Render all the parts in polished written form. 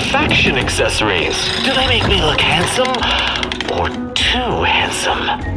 Faction accessories. Do they make me look handsome or too handsome?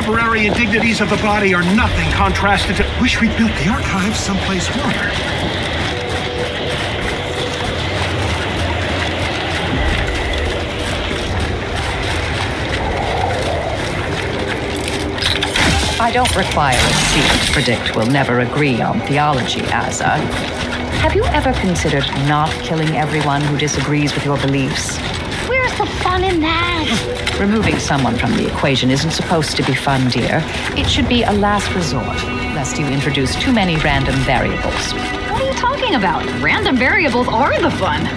temporary indignities of the body are nothing contrasted to... Wish we'd built the archives someplace warmer. I don't require a seal to predict we'll never agree on theology, Asa. Have you ever considered not killing everyone who disagrees with your beliefs? Where's the fun in that? Removing someone from the equation isn't supposed to be fun, dear. It should be a last resort, lest you introduce too many random variables. What are you talking about? Random variables are the fun.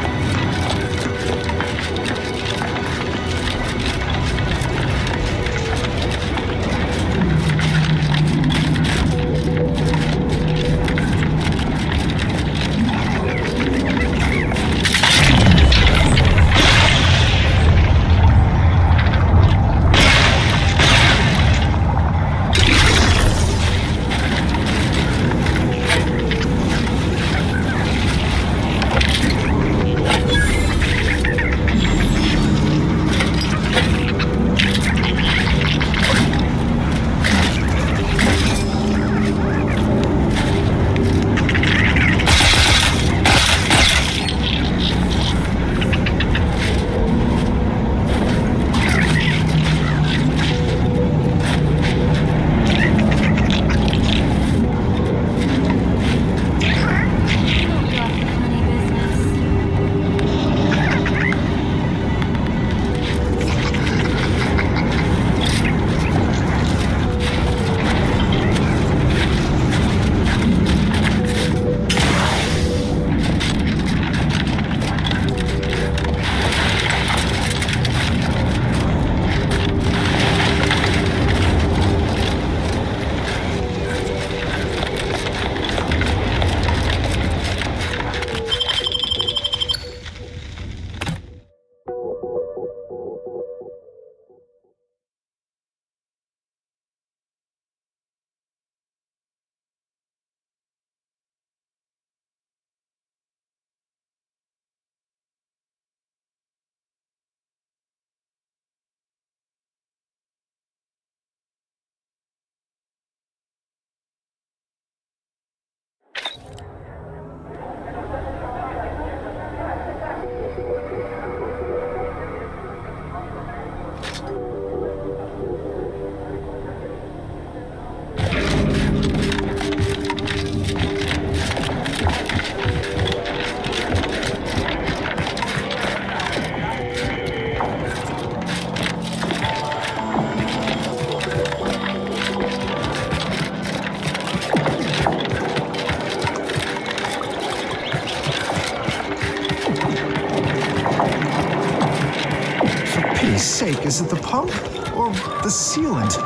Sake, is it the pump or the sealant?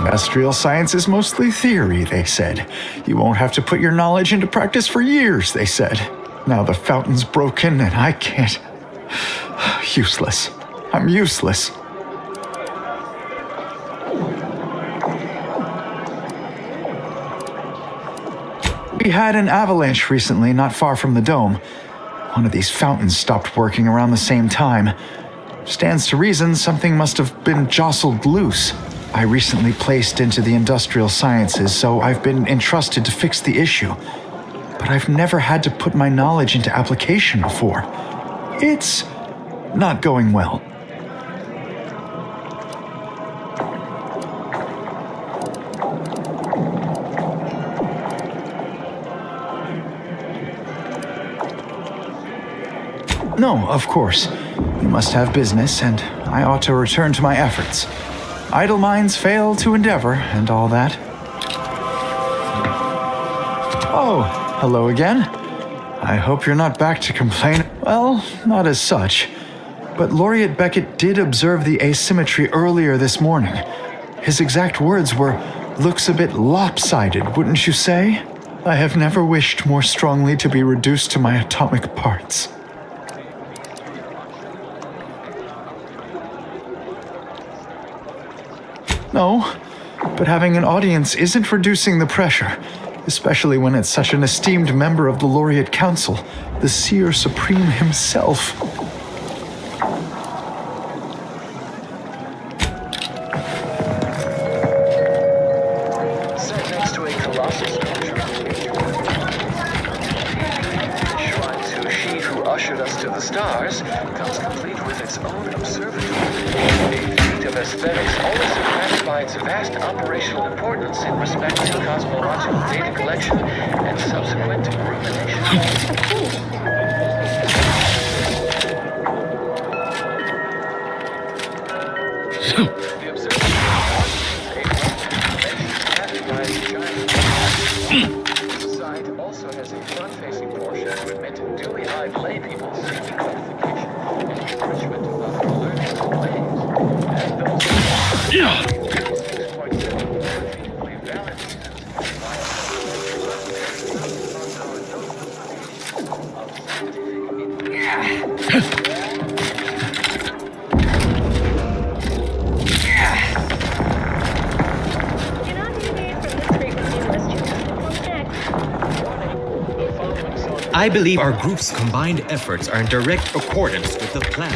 Industrial science is mostly theory, they said. You won't have to put your knowledge into practice for years, they said. Now the fountain's broken and I can't... Useless. I'm useless. We had an avalanche recently, not far from the dome. One of these fountains stopped working around the same time. Stands to reason something must have been jostled loose. I recently placed into the industrial sciences, so I've been entrusted to fix the issue. But I've never had to put my knowledge into application before. It's not going well. No, of course. You must have business, and I ought to return to my efforts. Idle minds fail to endeavor, and all that. Oh, hello again. I hope you're not back to complain. Well, not as such. But Laureate Beckett did observe the asymmetry earlier this morning. His exact words were, "Looks a bit lopsided, wouldn't you say?" I have never wished more strongly to be reduced to my atomic parts. No, but having an audience isn't reducing the pressure, especially when it's such an esteemed member of the Laureate Council, the Seer Supreme himself. aesthetics only surpassed by its vast operational importance in respect to cosmological data collection and subsequent rumination. The observatory This site also has a front-facing portion to admit dewy-eyed laypeople seeking clarification and enrichment of their learning ways. And those quite simple, repeatedly valid I believe our group's combined efforts are in direct accordance with the plan.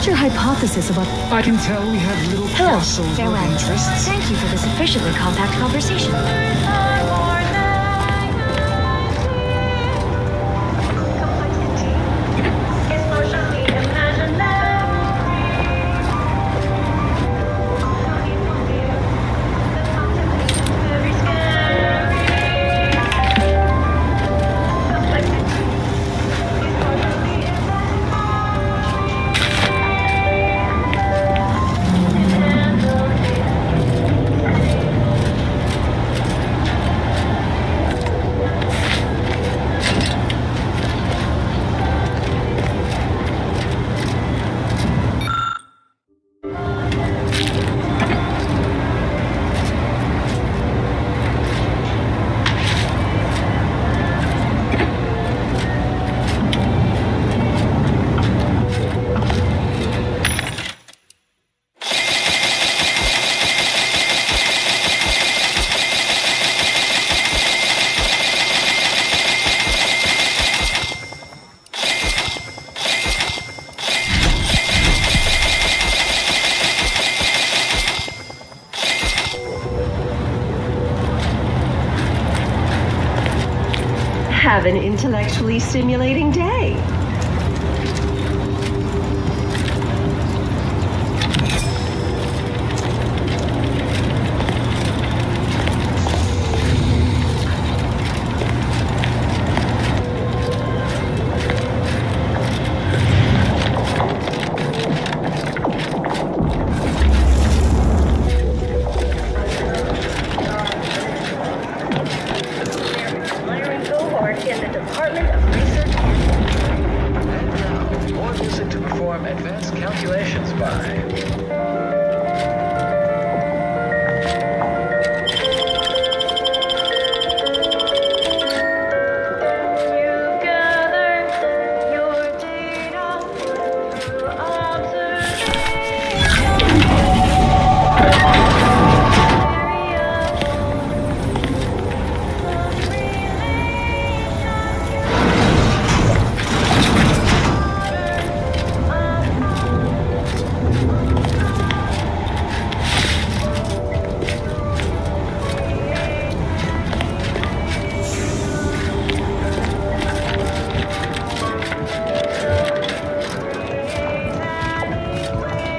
Your hypothesis about... I can tell we have little Hello, crossover farewell. interests. Thank you for this efficiently compact conversation. Have an intellectually stimulating day.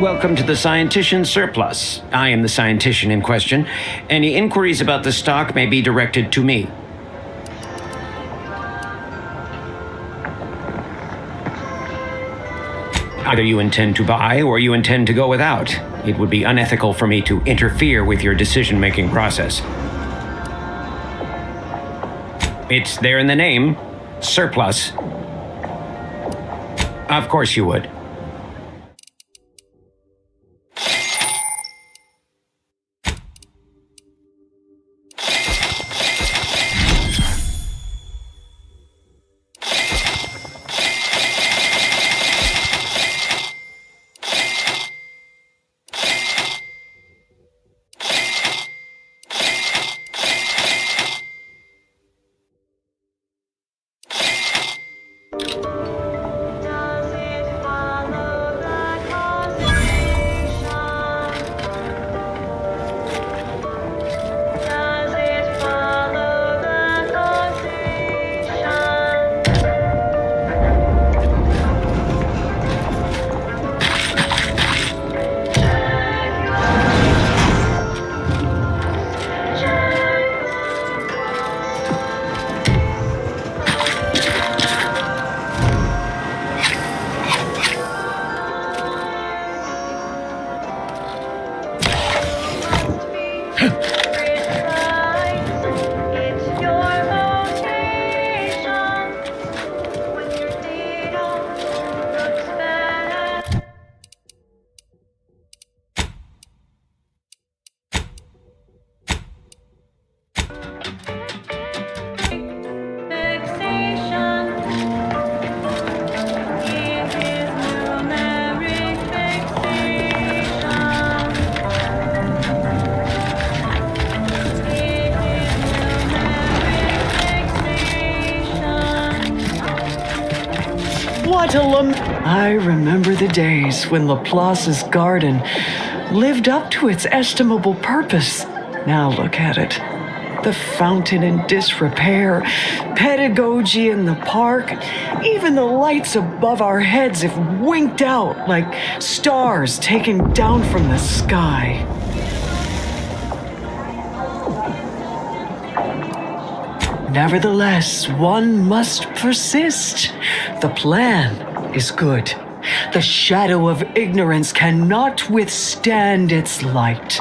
Welcome to the Scientician Surplus. I am the Scientician in question. Any inquiries about the stock may be directed to me. Either you intend to buy or you intend to go without. It would be unethical for me to interfere with your decision-making process. It's there in the name, surplus. Of course you would. I remember the days when Laplace's garden lived up to its estimable purpose. Now look at it. The fountain in disrepair, pedagogy in the park, even the lights above our heads have winked out like stars taken down from the sky. Nevertheless, one must persist. The plan is good. The shadow of ignorance cannot withstand its light.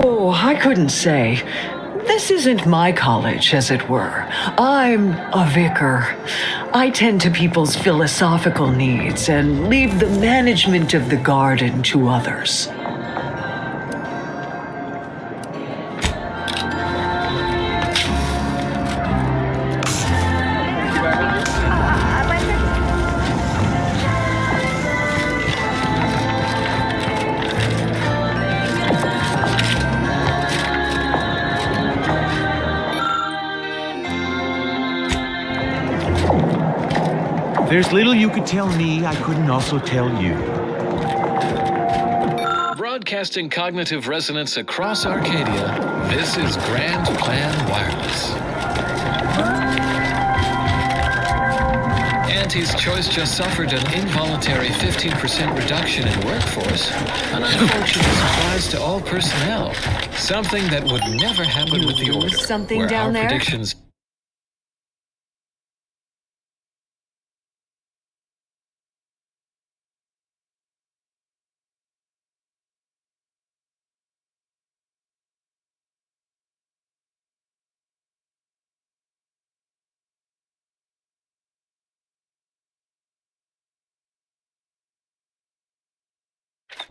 Oh, I couldn't say. This isn't my college, as it were. I'm a vicar. I tend to people's philosophical needs and leave the management of the garden to others. There's little you could tell me I couldn't also tell you. Broadcasting cognitive resonance across Arcadia, this is Grand Plan Wireless. Auntie's Choice just suffered an involuntary 15% reduction in workforce, an unfortunate surprise to all personnel. Something that would never happen with the order. Something where down our there? predictions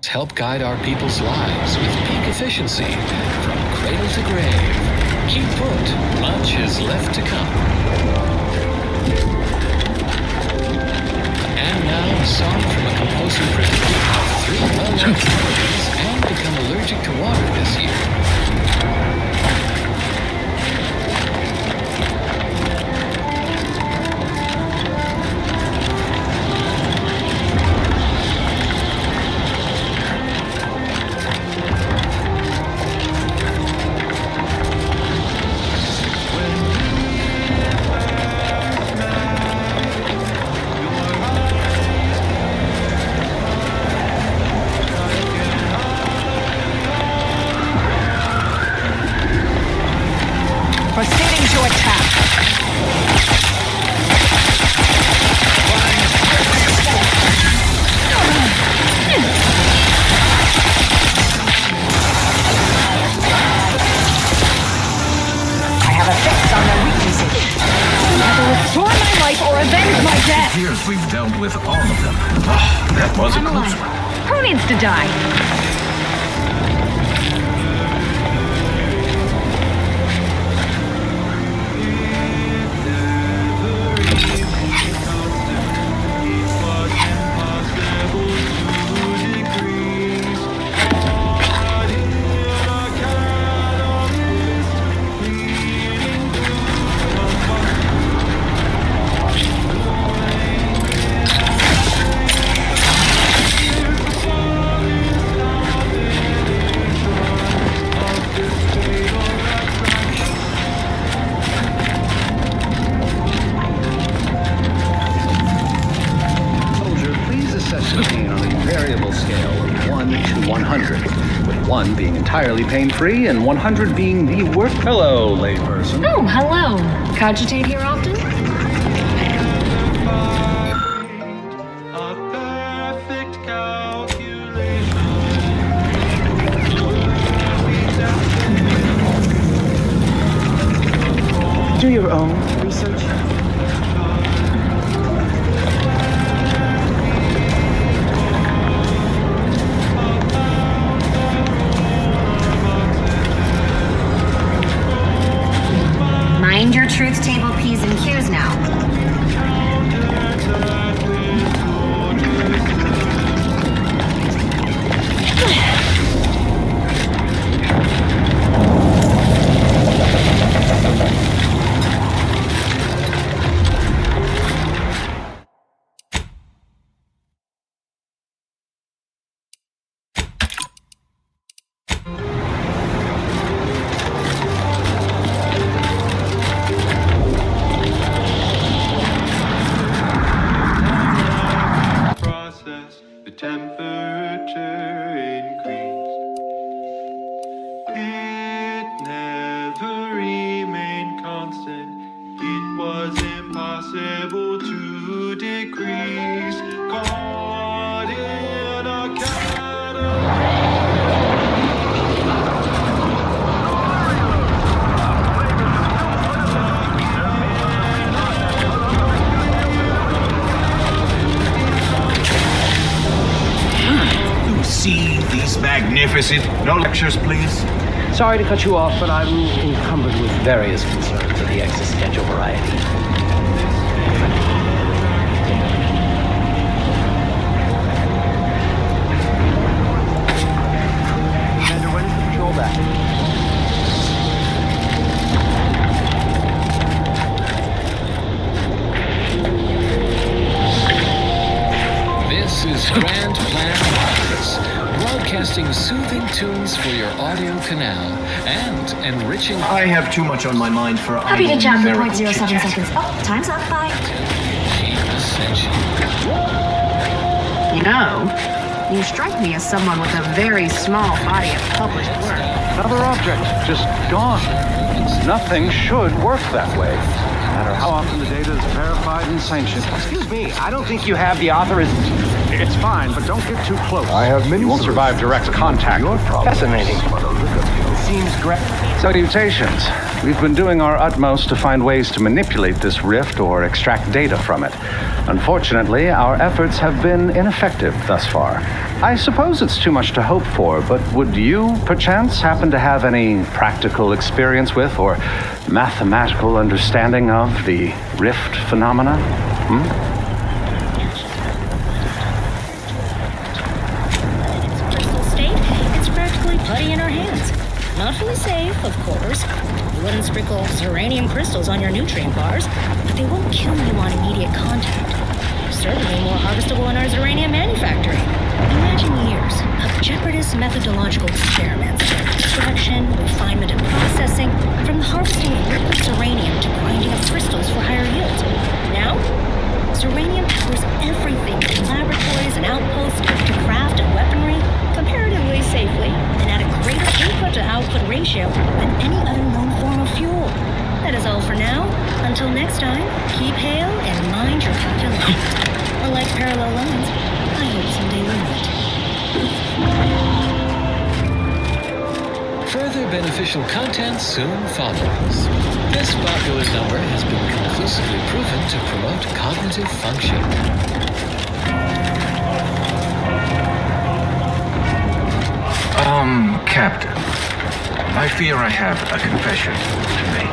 help guide our people's lives with peak efficiency from cradle to grave. Keep put, much is left to come. And now a song from a composer predicted how 3 well-known companies can become allergic to water this year. life or avenge my death! Years we've dealt with all of them. That was a close one. Who needs to die? Entirely pain-free, and 100 being the worst. Hello, layperson. Oh, hello. Cogitate here often? Do your own research. Mind your truth table P's and Q's now. No lectures, please. Sorry to cut you off, but I'm encumbered with various concerns of the existential variety. Commander, when is the patrol back? This is Grand Plan Wireless, broadcasting soothing tunes for your audio canal and enriching. I have too much on my mind for Happy to chat for numerical 0.07 chit-chat. seconds. Oh, time's up. Bye. You know, you strike me as someone with a very small body of published work. Another object, just gone. Nothing should work that way. No matter how often the data is verified and sanctioned. Excuse me, I don't think you have the authorization. It's fine, but don't get too close. I have many. You won't survive direct contact. Fascinating. Seems great. Salutations. We've been doing our utmost to find ways to manipulate this rift or extract data from it. Unfortunately, our efforts have been ineffective thus far. I suppose it's too much to hope for, but would you, perchance, happen to have any practical experience with or mathematical understanding of the rift phenomena? Crystal state, it's practically putty in our hands. Not fully safe, of course. You wouldn't sprinkle uranium crystals on your nutrient bars, but they won't kill you on immediate contact. Certainly more harvestable in our uranium manufacturing. Imagine years of jeopardous methodological experiments, extraction, refinement, and processing, from the harvesting of liquid uranium to grinding of crystals for higher yields. Now, uranium powers everything from laboratories and outposts to craft and weaponry comparatively safely and at a greater input-to-output ratio than any other known form of fuel. That is all for now. Until next time, keep hail and mind your calculations. Unlike parallel lines, I hope someday we'll meet. Further beneficial content soon follows. This popular number has been conclusively proven to promote cognitive function. Captain, I fear I have a confession to make.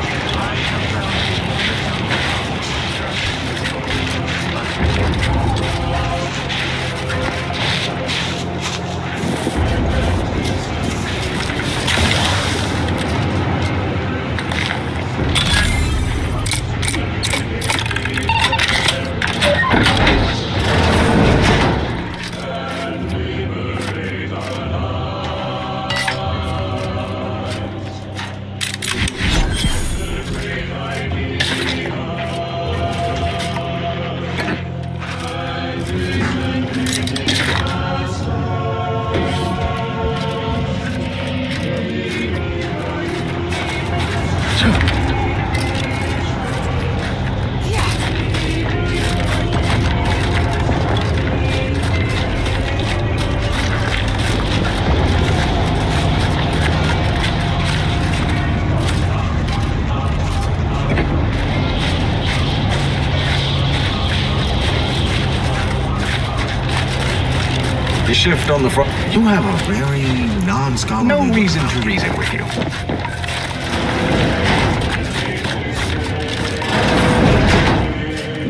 Shift on the front. You have a very non-scholarly... No reason to reason with you.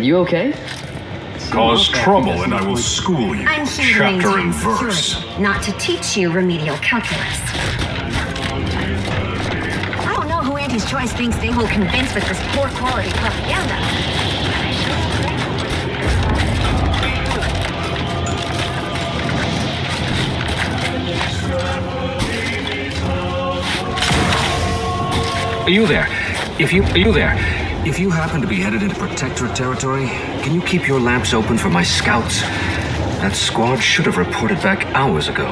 You okay? Cause trouble and I will school you. I'm here chapter and to verse. security, not to teach you remedial calculus. I don't know who Auntie's Choice thinks they will convince with this poor quality propaganda. Are you there? If you happen to be headed into Protectorate territory, can you keep your lamps open for my scouts? That squad should have reported back hours ago.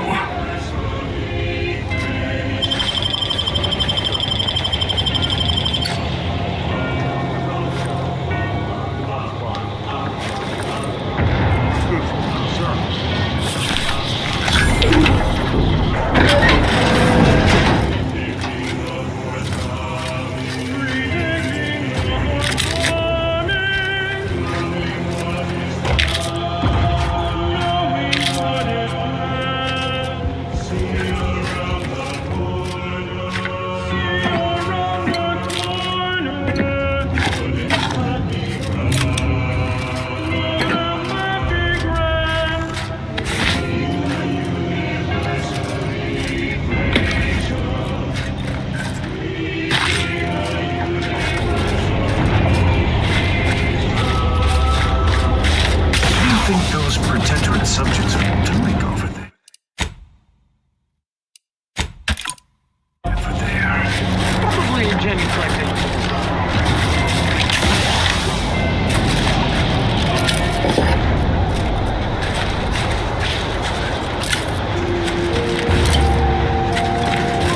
Subjects are doing over there. Over there. Probably genuflecting.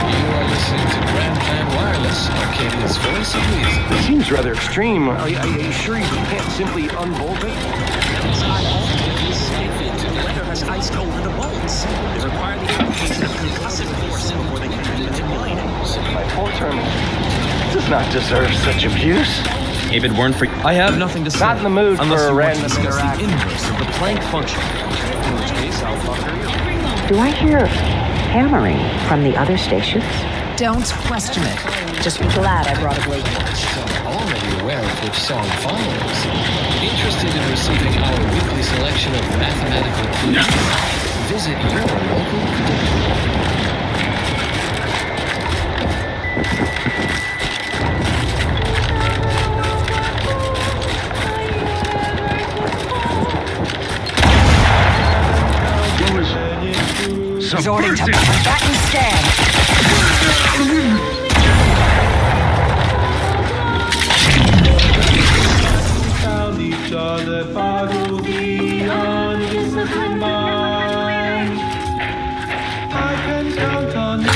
You are listening to Grand Plan Wireless, Arcadia's voice of reason. Seems rather extreme. Are you sure you can't simply unbolt it? Iced over the bolts. They require the application of concussive force before they can be deployed. My poor terminal does not deserve such abuse. If it weren't for... I have nothing to say. Not in the mood unless for a you random want to discuss interaction. the inverse of the Planck function. In which case, I'll fuck her. Do I hear hammering from the other stations? Don't question it. Just be glad I brought a blade. Already aware of which song follows. Interested in receiving our weekly selection of mathematical clues? Visit your local predictor. Resorting to back and stand.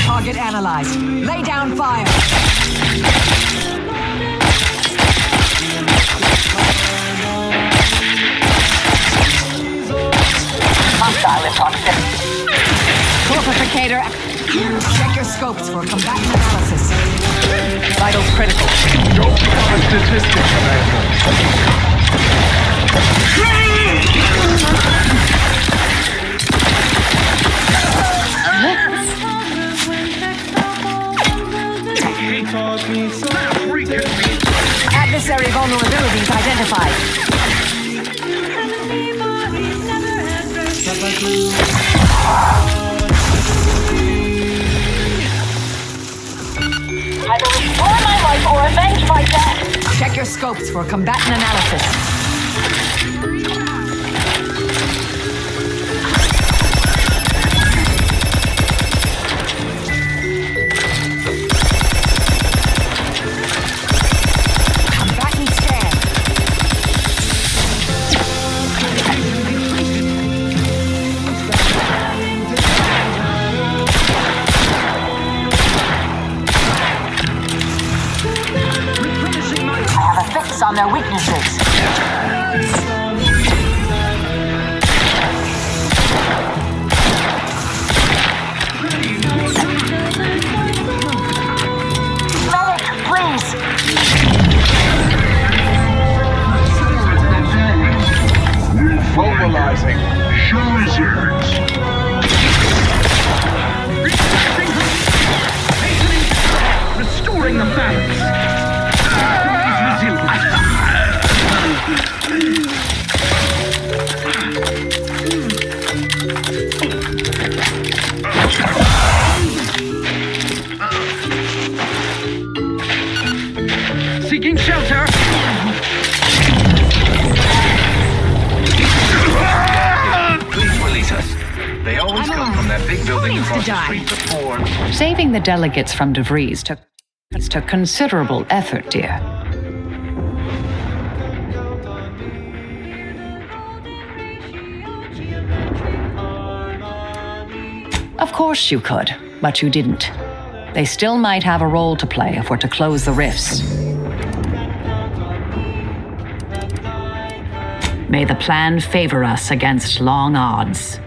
Target analyzed. Lay down fire. Hostile in proximity. Corporificator. Check your scope. scopes for combatant analysis. Vitals critical. Don't become a statistic, Adversary vulnerabilities identified. Either restore my life or avenge my death. Check your scopes for combatant analysis. On their weaknesses. Medic, please. Mobilizing. Show results. Restoring the balance. Seeking shelter! Please release us. They always come from that big building across the street before. Saving the delegates from DeVries took considerable effort, dear. Of course you could, but you didn't. They still might have a role to play if we're to close the rifts. May the plan favor us against long odds.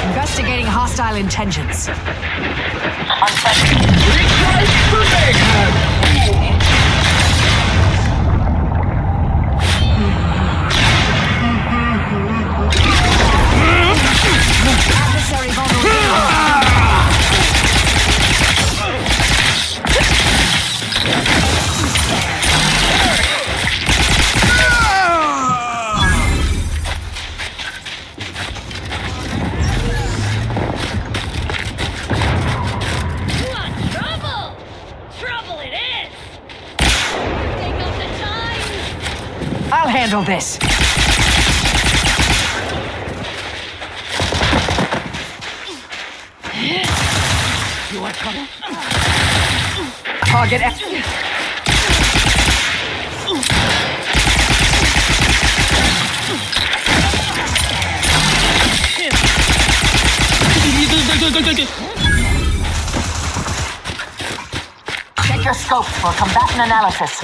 Investigating hostile intentions. Adversary vulnerable. I'll handle this. You want trouble? Target Check your scope for combatant analysis.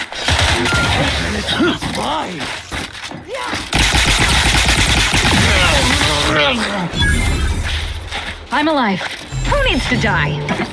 I'm alive. Who needs to die?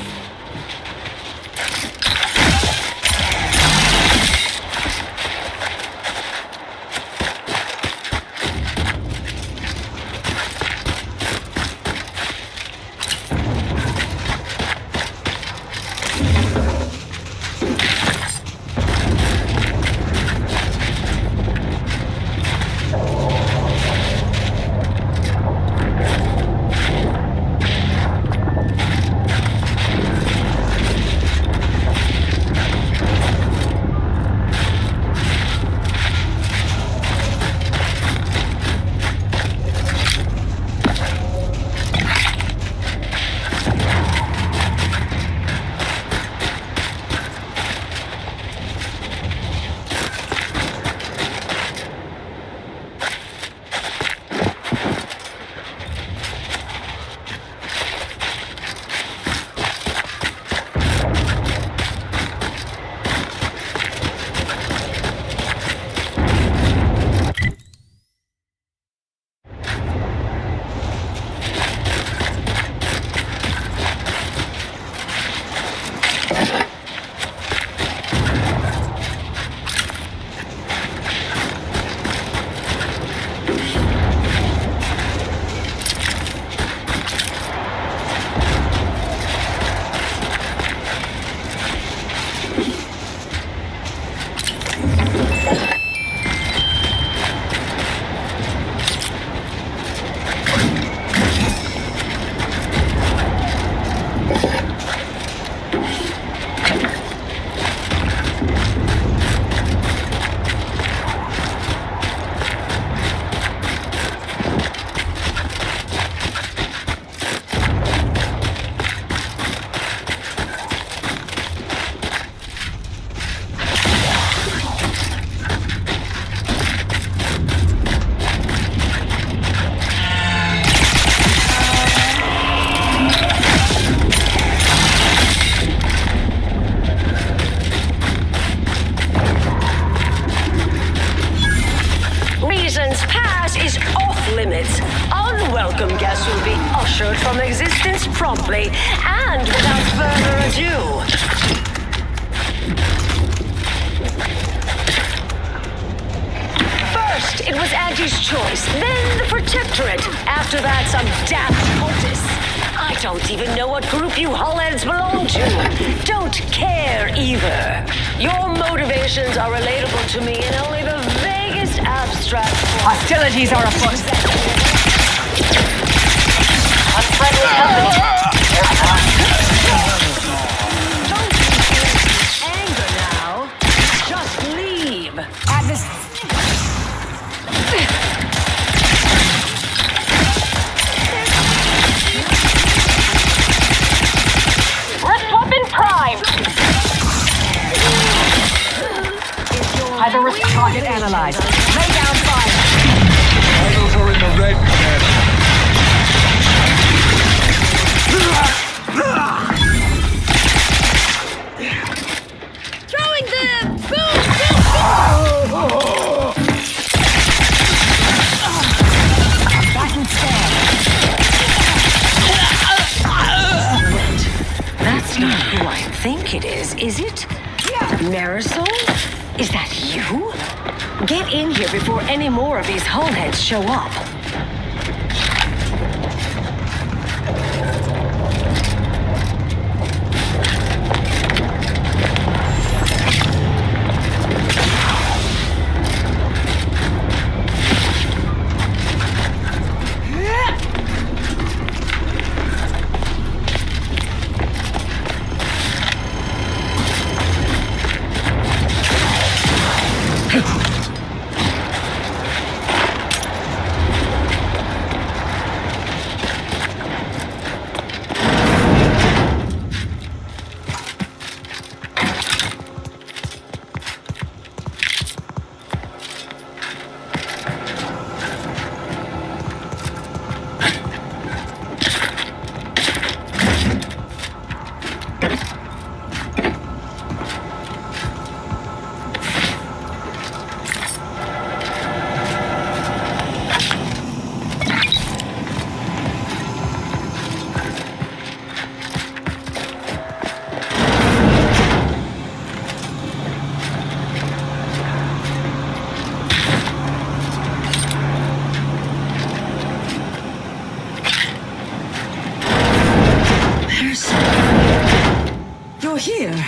Unwelcome guests will be ushered from existence promptly and without further ado. First, it was Auntie's choice, then the Protectorate. After that, some daft cultists. I don't even know what group you hullheads belong to. Don't care either. Your motivations are relatable to me in only the vaguest abstract form. Hostilities are afoot. Unfriendly company. Don't use anger now. Just leave. At this. Wrist weapon prime. High-risk target analyzed. Lay down fire. Idols are in the red cabinet. That's not who I think it is it? Marisol? Is that you? Get in here before any more of these hullheads show up. You're here.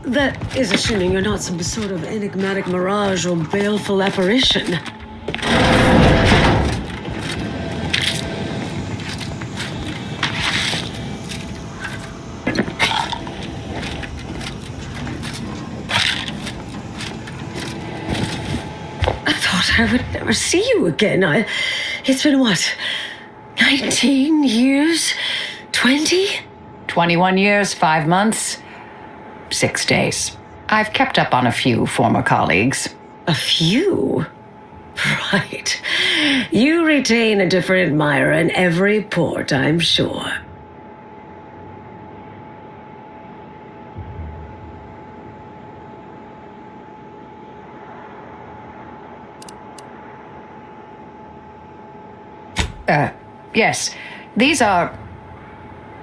That is assuming you're not some sort of enigmatic mirage or baleful apparition. I thought I would never see you again. It's been what? 19 years? 20? 21 years, 5 months, 6 days. I've kept up on a few former colleagues. A few? Right. You retain a different admirer in every port, I'm sure. Yes. These are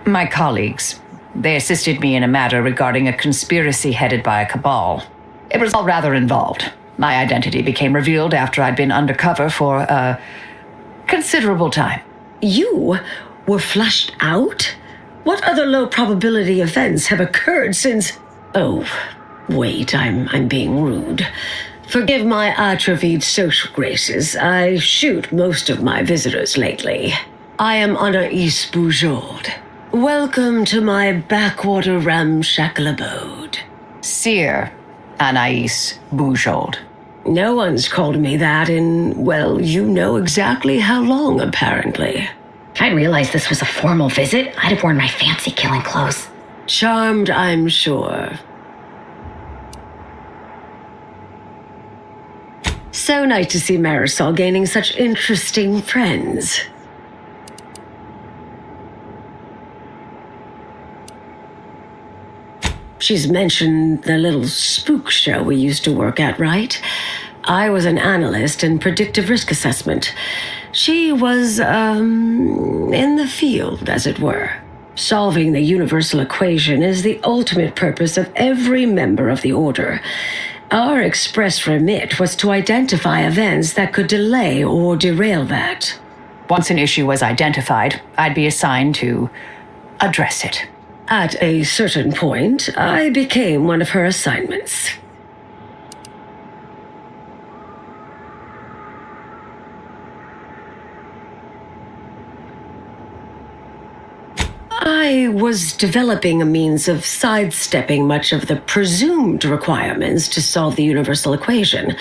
my colleagues. They assisted me in a matter regarding a conspiracy headed by a cabal. It was all rather involved. My identity became revealed after I'd been undercover for a considerable time. You were flushed out? What other low probability events have occurred since... Oh, wait, I'm being rude. Forgive my atrophied social graces. I shoot most of my visitors lately. I am Anaïs Bujold. Welcome to my backwater ramshackle abode. Seer Anaïs Bujold. No one's called me that in, well, you know exactly how long, apparently. If I'd realized this was a formal visit, I'd have worn my fancy killing clothes. Charmed, I'm sure. So nice to see Marisol gaining such interesting friends. She's mentioned the little spook show we used to work at, right? I was an analyst in predictive risk assessment. She was, in the field, as it were. Solving the universal equation is the ultimate purpose of every member of the Order. Our express remit was to identify events that could delay or derail that. Once an issue was identified, I'd be assigned to address it. At a certain point, I became one of her assignments. I was developing a means of sidestepping much of the presumed requirements to solve the universal equation,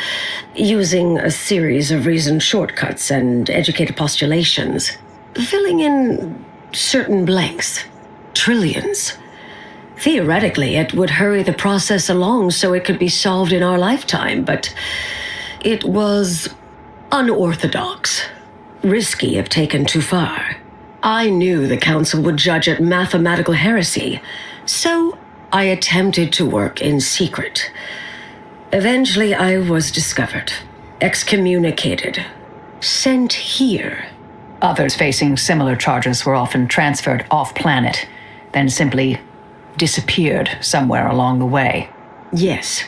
using a series of reasoned shortcuts and educated postulations, filling in certain blanks. Trillions. Theoretically, it would hurry the process along so it could be solved in our lifetime, but it was unorthodox, risky if taken too far. I knew the Council would judge it mathematical heresy, so I attempted to work in secret. Eventually, I was discovered, excommunicated, sent here. Others facing similar charges were often transferred off-planet, then simply disappeared somewhere along the way. Yes.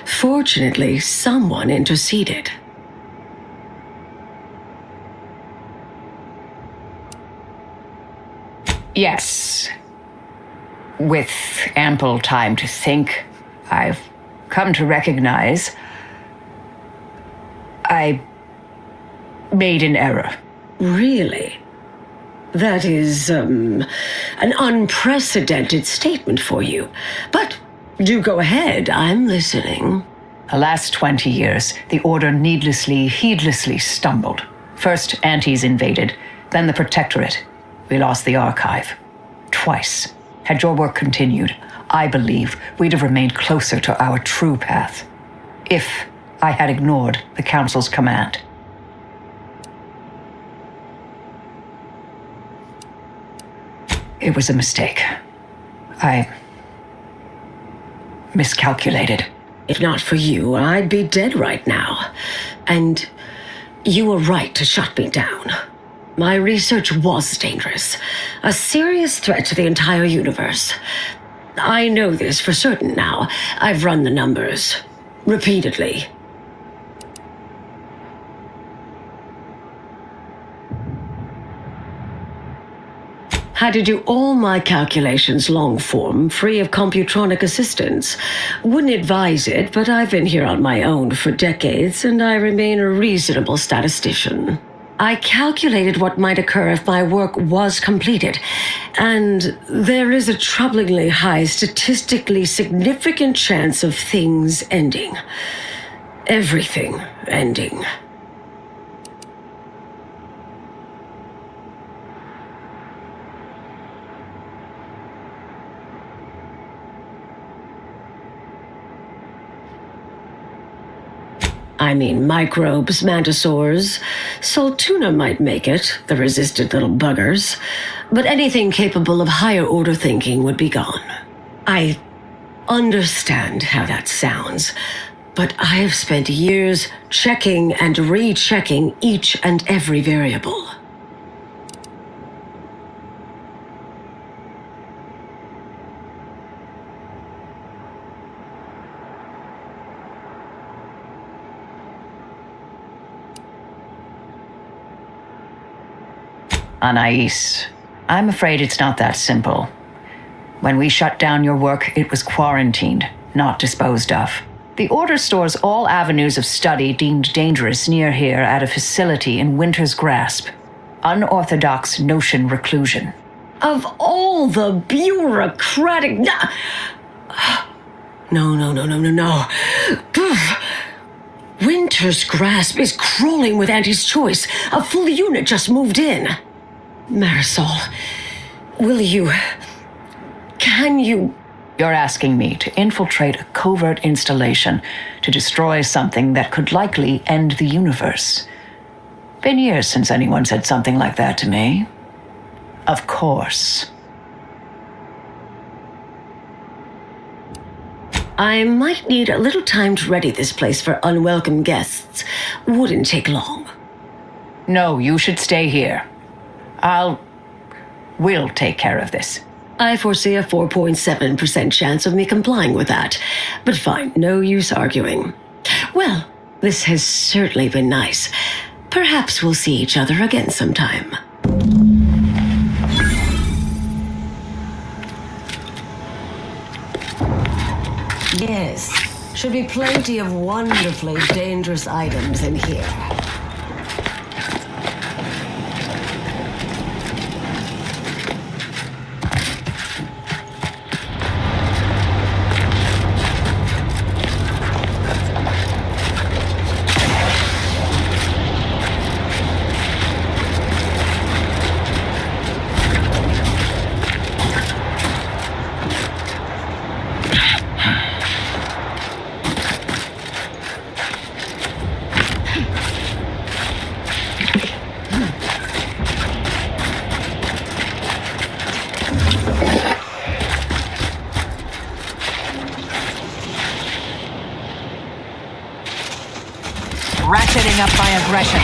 Fortunately, someone interceded. Yes. With ample time to think, I've come to recognize I made an error. Really? That is, an unprecedented statement for you. But do go ahead, I'm listening. The last 20 years, the Order heedlessly stumbled. First, Antes invaded, then the Protectorate. We lost the Archive. Twice. Had your work continued, I believe we'd have remained closer to our true path. If I had ignored the Council's command. It was a mistake. I miscalculated. If not for you, I'd be dead right now. And you were right to shut me down. My research was dangerous. A serious threat to the entire universe. I know this for certain now. I've run the numbers. Repeatedly. Had to do all my calculations long form, free of computronic assistance. Wouldn't advise it, but I've been here on my own for decades, and I remain a reasonable statistician. I calculated what might occur if my work was completed, and there is a troublingly high, statistically significant chance of things ending. Everything ending. I mean, microbes, mantisaurs. Saltuna might make it, the resistant little buggers. But anything capable of higher order thinking would be gone. I understand how that sounds, but I have spent years checking and rechecking each and every variable. Anais, I'm afraid it's not that simple. When we shut down your work, it was quarantined, not disposed of. The Order stores all avenues of study deemed dangerous near here at a facility in Winter's Grasp. Unorthodox notion reclusion. Of all the bureaucratic... No. Winter's Grasp is crawling with Anti's choice. A full unit just moved in. Marisol, can you... You're asking me to infiltrate a covert installation to destroy something that could likely end the universe. Been years since anyone said something like that to me. Of course. I might need a little time to ready this place for unwelcome guests. Wouldn't take long. No, you should stay here. We'll take care of this. I foresee a 4.7% chance of me complying with that. But fine, no use arguing. Well, this has certainly been nice. Perhaps we'll see each other again sometime. Yes, should be plenty of wonderfully dangerous items in here. Ratcheting up my aggression.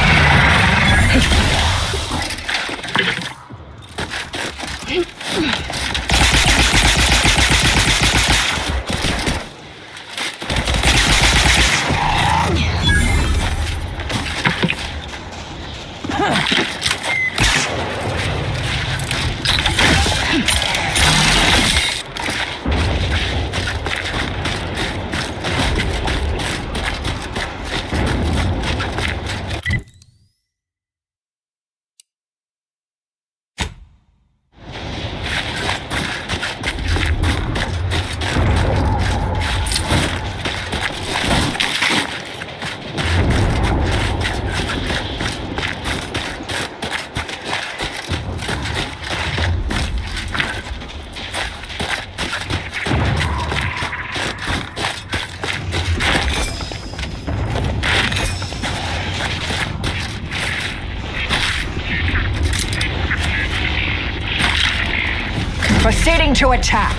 Preparing to attack.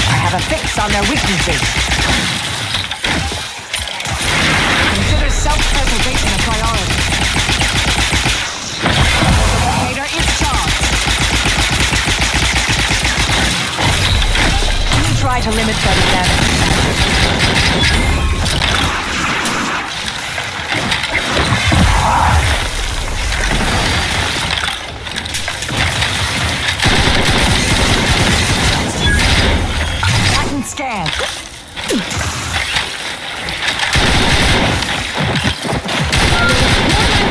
I have a fix on their weaknesses. Consider self-preservation a priority. The replicator is charged. We try to limit further damage. Scan.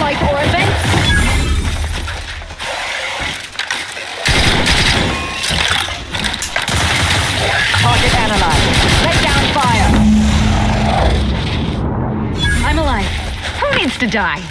Life or events? Target analyzed. Lay down fire. I'm alive. Who needs to die?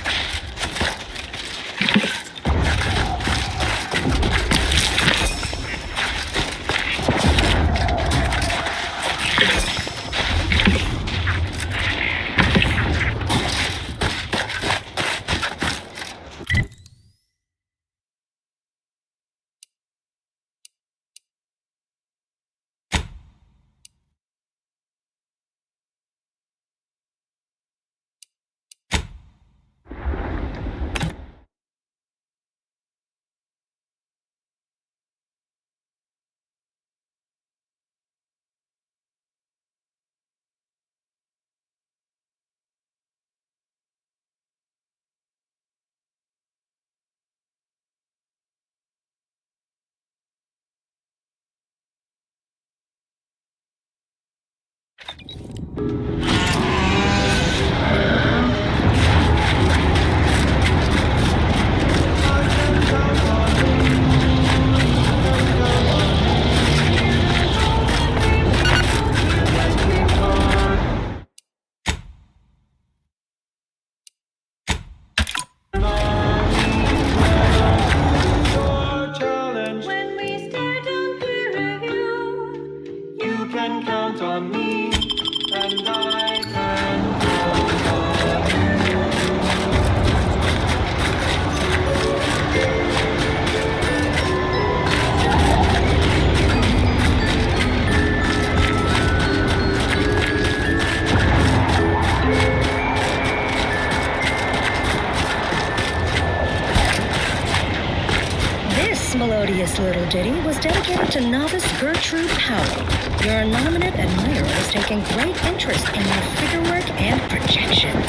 Melodious little ditty was dedicated to novice Gertrude Powell. Your nominate admirers taking great interest in your figure work and projections.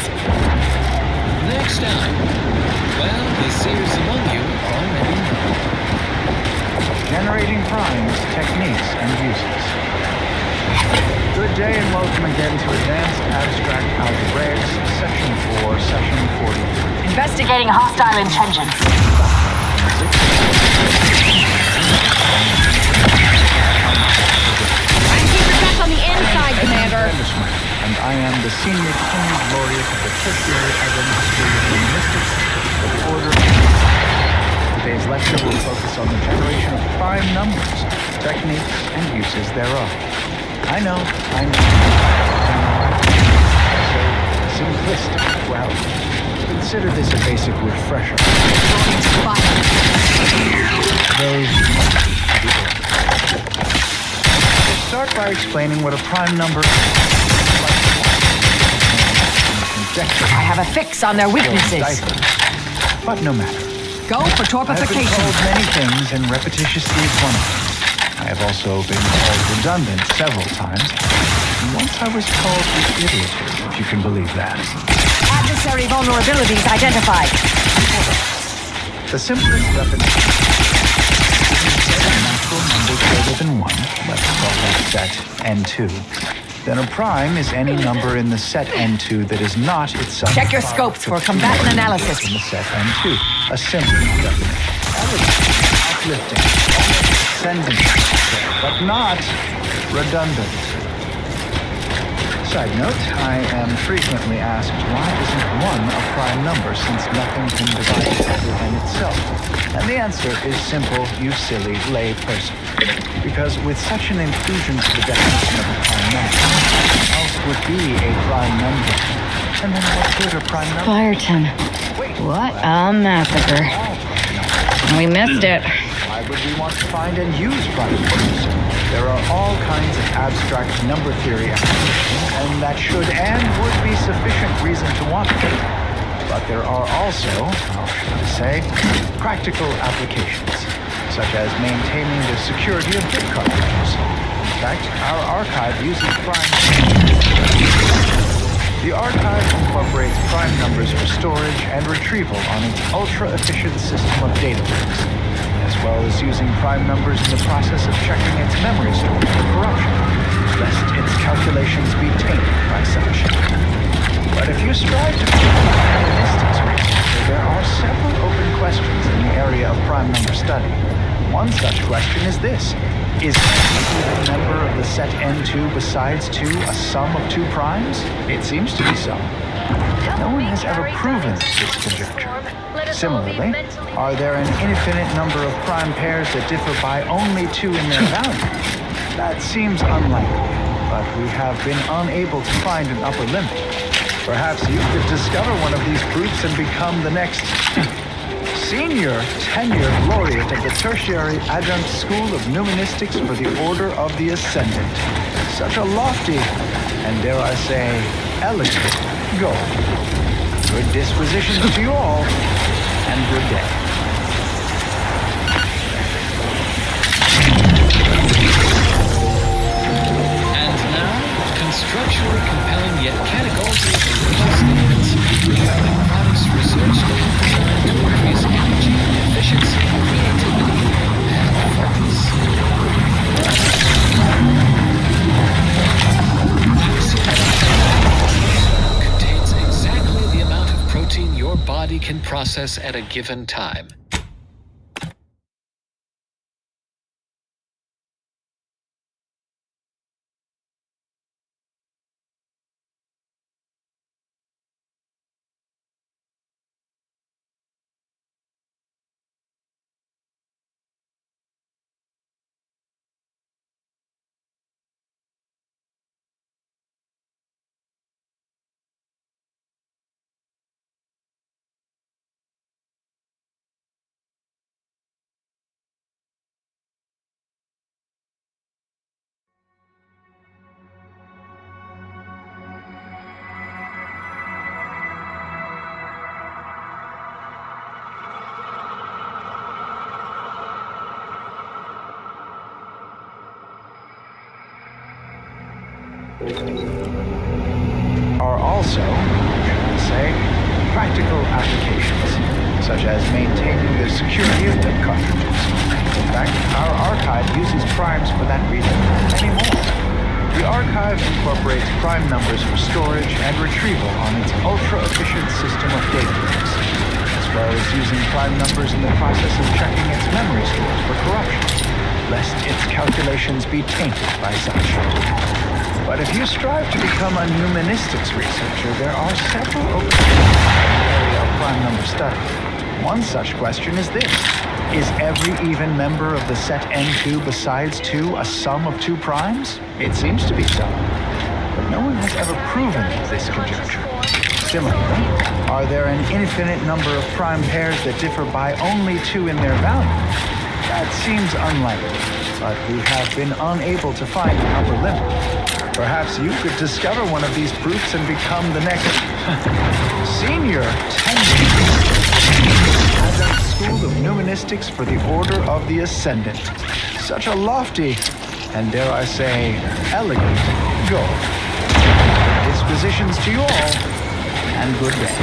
Next time. Well, the seers among you already know. Generating primes, techniques, and uses. Good day and welcome again to Advanced Abstract Algebraics, Section 4, Session 43. Investigating hostile intentions. Back on the inside, Commander. And I am the Senior King's Laureate of the Tertiary Evans School of Linguistics, the Order. Today's lecture will focus on the generation of prime numbers, techniques, and uses thereof. I know. So simplistic. Well, consider this a basic refresher. We'll start by explaining what a prime number is. I have a fix on their weaknesses. But no matter. Go for torpification. I've been called many things, and repetitiously is one of them. I have also been called redundant several times. And once I was called the idiot, if you can believe that. Adversary vulnerabilities identified. The simplest definition is a natural number greater than 1, let's call that set N2. Then a prime is any number in the set N2 that is not itself. Check your scopes for combatant analysis. In the set N2. A simple definition. Uplifting, ascending, but not redundant. Side note, I am frequently asked why isn't 1 a prime number since nothing can divide it within itself? And the answer is simple, you silly lay person. Because with such an inclusion to the definition of a prime number, what else would be a prime number? And then what good are prime numbers? Fireton. What a massacre. We missed it. Why would we want to find and use prime numbers? There are all kinds of abstract number theory applications, and that should and would be sufficient reason to want them. But there are also, how should I say, practical applications, such as maintaining the security of bit cartridges. In fact, our archive uses prime. The archive incorporates prime numbers for storage and retrieval on its ultra-efficient system of databanks, as well as using prime numbers in the process of checking its memory storage for corruption, lest its calculations be tainted by such. But if you strive to become a humanistics researcher, there are several open questions in the area of prime number study. One such question is this: is every member of the set N2 besides 2 a sum of 2 primes? It seems to be so. No one has ever proven this conjecture. Similarly, are there an infinite number of prime pairs that differ by only 2 in their value? That seems unlikely, but we have been unable to find an upper limit. Perhaps you could discover one of these proofs and become the next senior tenured laureate of the Tertiary Adjunct School of Numismatics for the Order of the Ascendant. Such a lofty, and dare I say, elegant goal. Good dispositions to you all, and good day. And now, constructually compelling yet categorically illegal statements regarding products researched and designed to increase energy, efficiency, creativity, and focus. Contains exactly the amount of protein your body can process at a given time. Are also, should I say, practical applications, such as maintaining the security of bit cartridges. In fact, our archive uses primes for that reason and many more. The archive incorporates prime numbers for storage and retrieval on its ultra-efficient system of databanks, as well as using prime numbers in the process of checking its memory stores for corruption, lest its calculations be tainted by such. But if you strive to become a numismatics researcher, there are several open questions in the area of prime number study. One such question is this: is every even member of the set N2 besides 2 a sum of 2 primes? It seems to be so, but no one has ever proven this conjecture. Similarly, are there an infinite number of prime pairs that differ by only 2 in their value? That seems unlikely, but we have been unable to find an upper limit. Perhaps you could discover one of these proofs and become the next senior tenured Adjunct School of Numismatics for the Order of the Ascendant. Such a lofty, and dare I say, elegant goal. Dispositions to you all, and good day.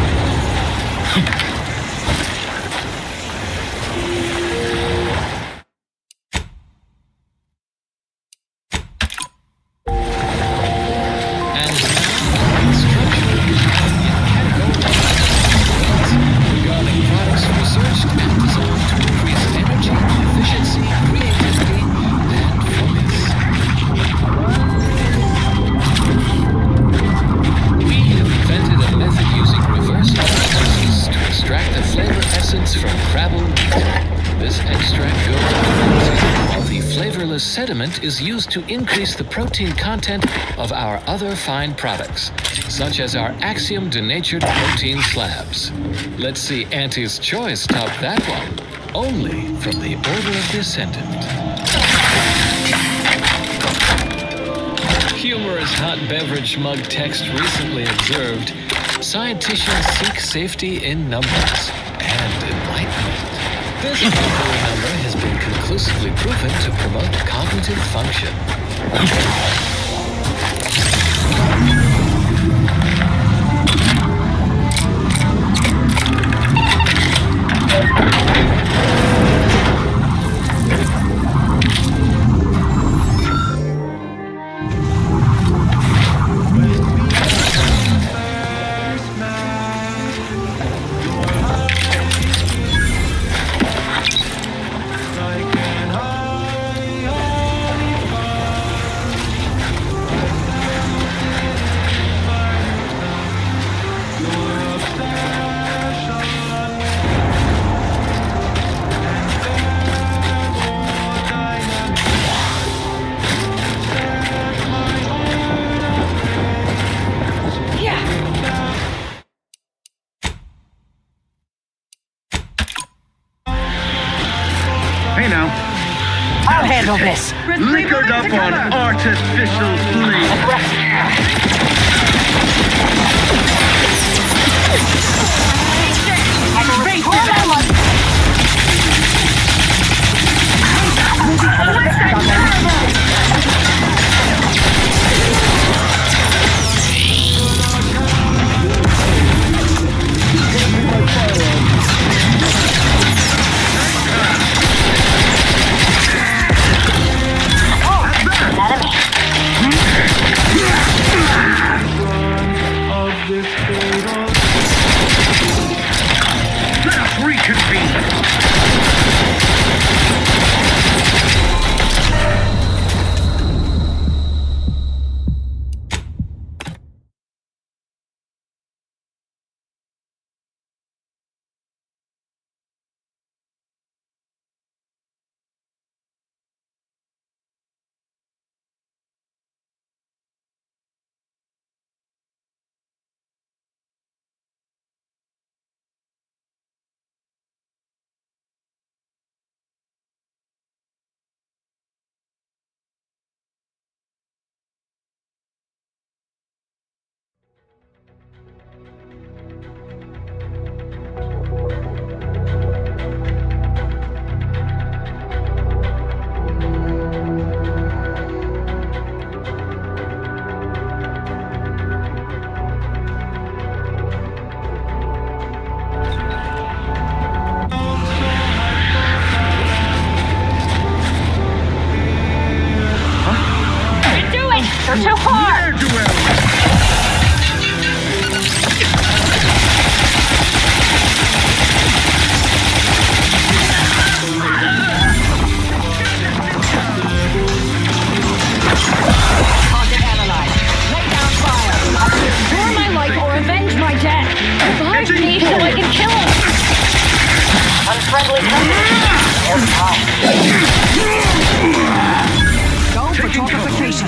molecular sediment is used to increase the protein content of our other fine products, such as our Axiom denatured protein slabs. Let's see Auntie's Choice top that one, only from the Order of the Ascendant. Humorous hot beverage mug text recently observed, scienticians seek safety in numbers and enlightenment. This particular number has been conclusively proven to promote cognitive function. Hey now. I'll handle this. Liquored up on artificial Let us reconvene. You're too hard! Target analyzed. Lay down fire. Restore my life or avenge my death. Revive me so I can kill him. Unfriendly Go for torpification.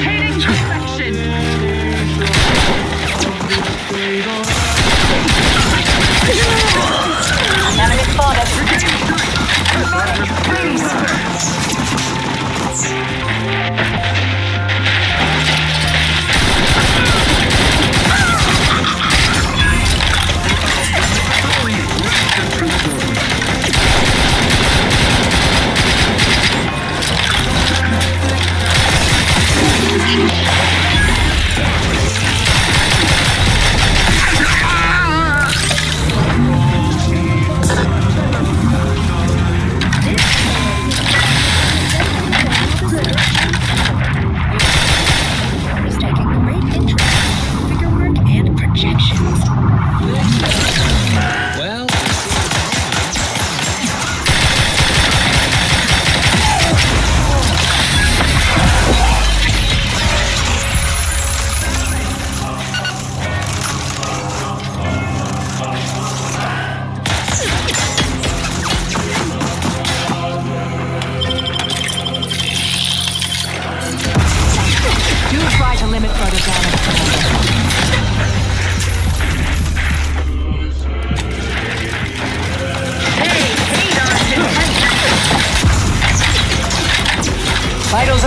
Enemy spotted.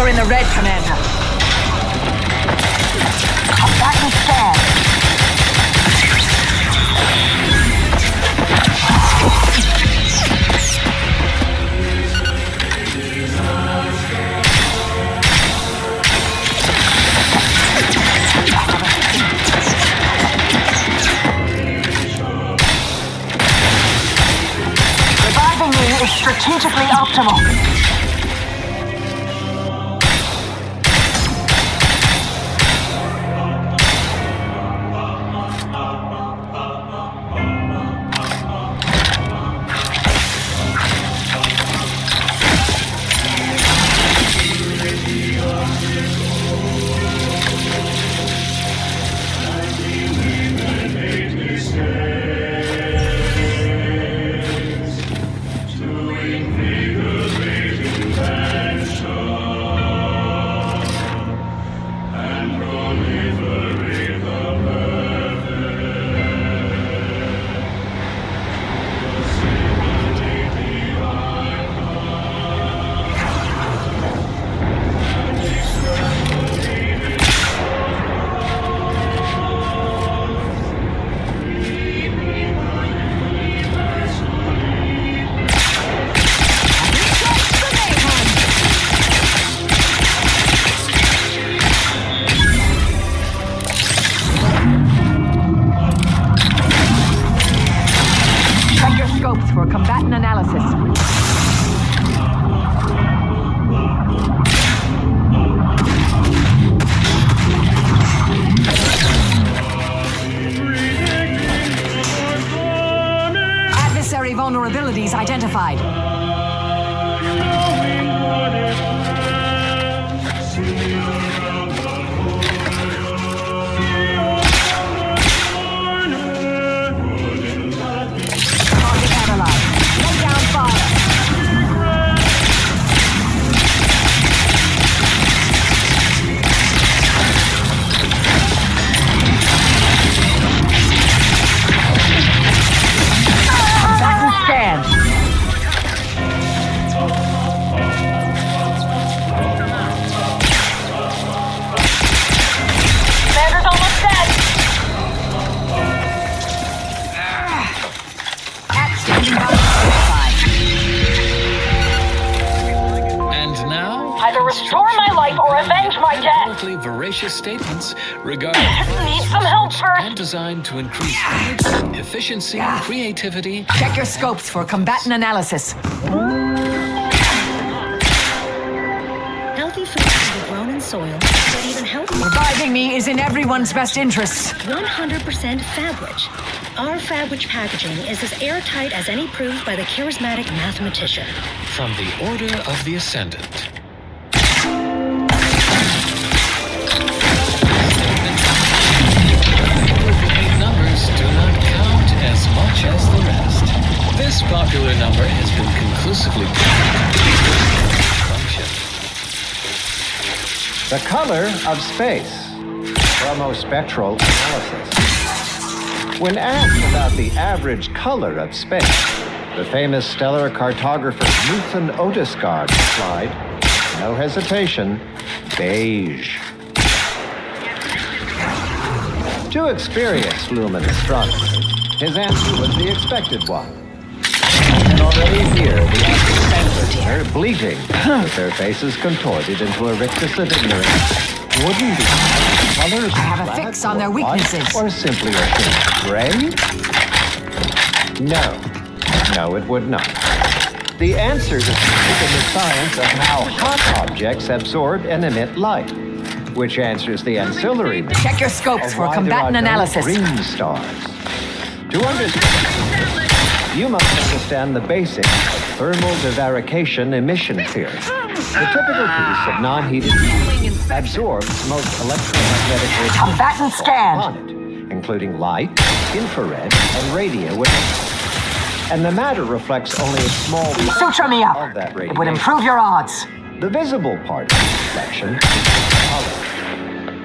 You're in the red, Commander. Come back and stand. Reviving me is strategically optimal. For combatant analysis. Adversary vulnerabilities identified. Either restore my life or avenge my death. Publicly veracious statements regarding Need some help first. and designed to increase energy, efficiency, creativity. Check your scopes for combatant analysis. Healthy food can be grown in soil, but even healthy. Reviving me is in everyone's best interests. 100% Fabwich. Our Fabwich packaging is as airtight as any proved by the charismatic mathematician. From the Order of the Ascendant. Numbers do not count as much as the rest. This popular number has been conclusively proven. The color of space. Chromospectral analysis. When asked about the average color of space, the famous stellar cartographer Newton Otisgard replied, no hesitation, beige. To experienced luminous astronomers, his answer was the expected one. And already here, the active are bleating, with their faces contorted into a rictus of ignorance. Wouldn't the colors have a fix on their weaknesses. Or simply a shade of gray? No, it would not. The answer is in the science of how hot objects absorb and emit light, which answers the ancillary. Check your scopes for combatant analysis. Green stars. To understand, you must understand the basics of thermal divarication emission theory. The typical piece of non-heated fuel absorbs most electromagnetic radiation Combatant scan. on it, including light, infrared, and radio waves. And the matter reflects only a small Suture me up. of that radiation. It would improve your odds. The visible part of reflection is color.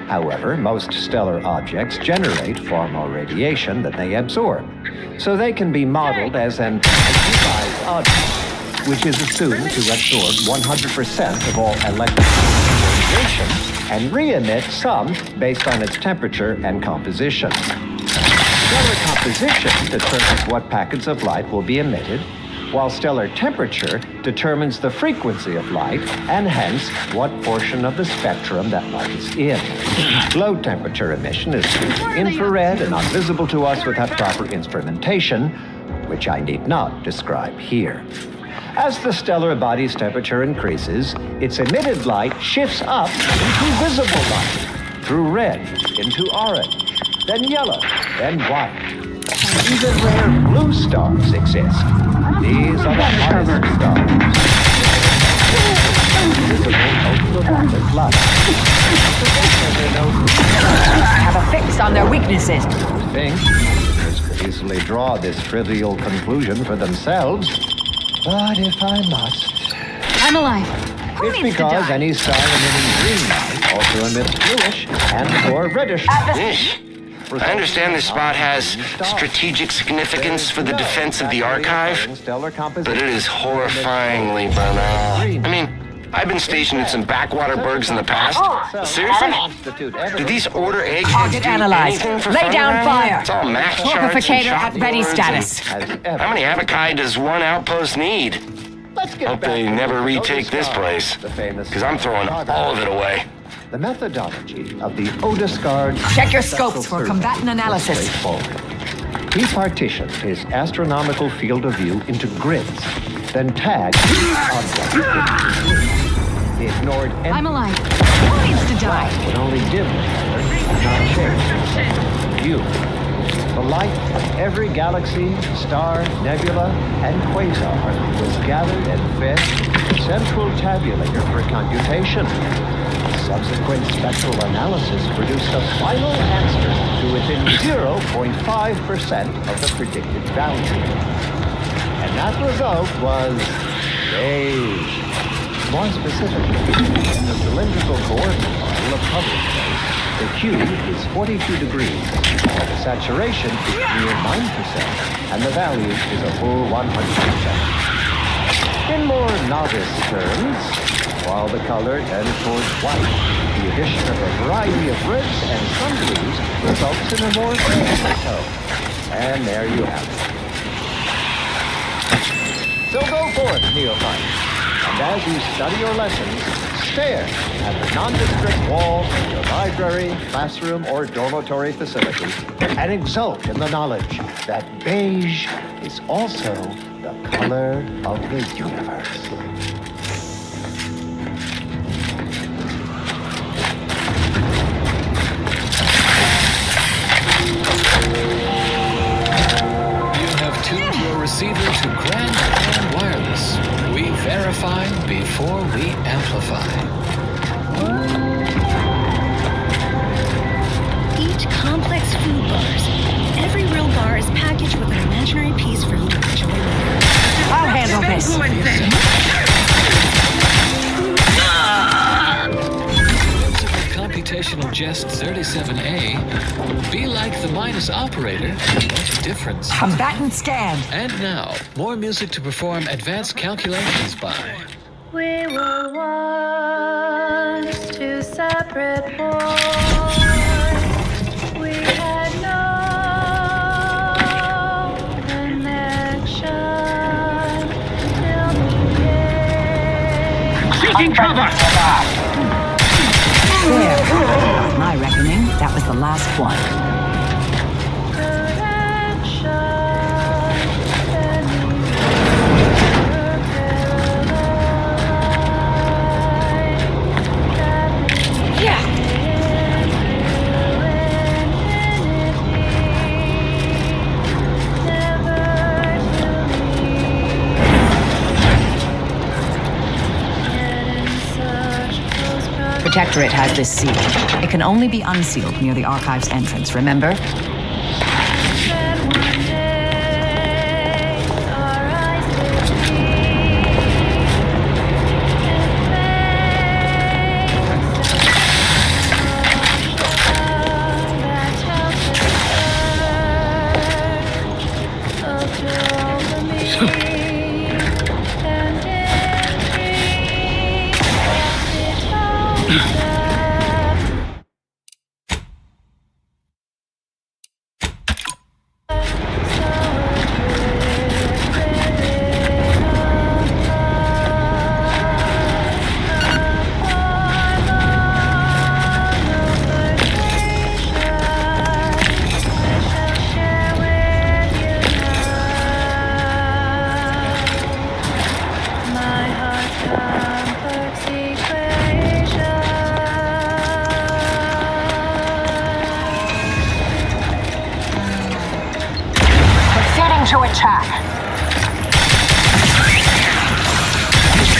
However, most stellar objects generate far more radiation than they absorb, so they can be modeled as an acute object. which is assumed to absorb 100% of all electrical radiation and re-emit some based on its temperature and composition. Stellar composition determines what packets of light will be emitted, while stellar temperature determines the frequency of light and hence what portion of the spectrum that light is in. Low temperature emission is infrared and not visible to us without proper instrumentation, which I need not describe here. As the stellar body's temperature increases, its emitted light shifts up into visible light, through red, into orange, then yellow, then white. Even rare blue stars exist. These are the hardest stars. Visible ultraviolet light. Have a fix on their weaknesses. Listeners could easily draw this trivial conclusion for themselves, but if I must, I'm alive. Who it's needs to because die? any star emitting green light also emits bluish and/or reddish light. I understand this spot has strategic significance for the defense of the archive, but it is horrifyingly banal. I mean, I've been stationed in some backwater burgs in the past. Seriously? Do these order eggheads Target do analyzed. anything for Lay fun down around fire. here? It's all math charts and Torpificator at ready chalkboards status. and- How many Abakai does one outpost need? Hope they never retake this place, because I'm throwing all of it away. The methodology of the Odescard... Check your scopes for combatant analysis. He partitioned his astronomical field of view into grids, then tagged objects. He ignored any... I'm alive. Who needs to die? Would only dim the color and not change. You. The light of every galaxy, star, nebula, and quasar was gathered and fed to the central tabulator for computation. Subsequent spectral analysis produced a final answer to within 0.5% of the predicted value. And that result was beige. More specifically, in the cylindrical coordinate model of public space, the cube is 42 degrees, while the saturation is near 9%, and the value is a full 100%. In more novice terms, while the color tends towards white, the addition of a variety of reds and some blues results in a more pale tone. And there you have it. So go forth, neophyte. And as you study your lessons, stare at the nondescript walls of your library, classroom, or dormitory facility and exult in the knowledge that beige is also the color of the universe. You have tuned your receiver to Grand Plan Wireless. We verify before we amplify. Eat complex food bars. Every real bar is packaged with an imaginary piece for you to enjoy later. I'll handle this. Computational Jest 37A. Be like the minus operator. What difference? Combatant scan. And now, more music to perform advanced calculations by. We were once two separate boys. We had no connection till the day. Seeking cover! There. By my reckoning, that was the last one. Protectorate has this sealed. It can only be unsealed near the archive's entrance, remember?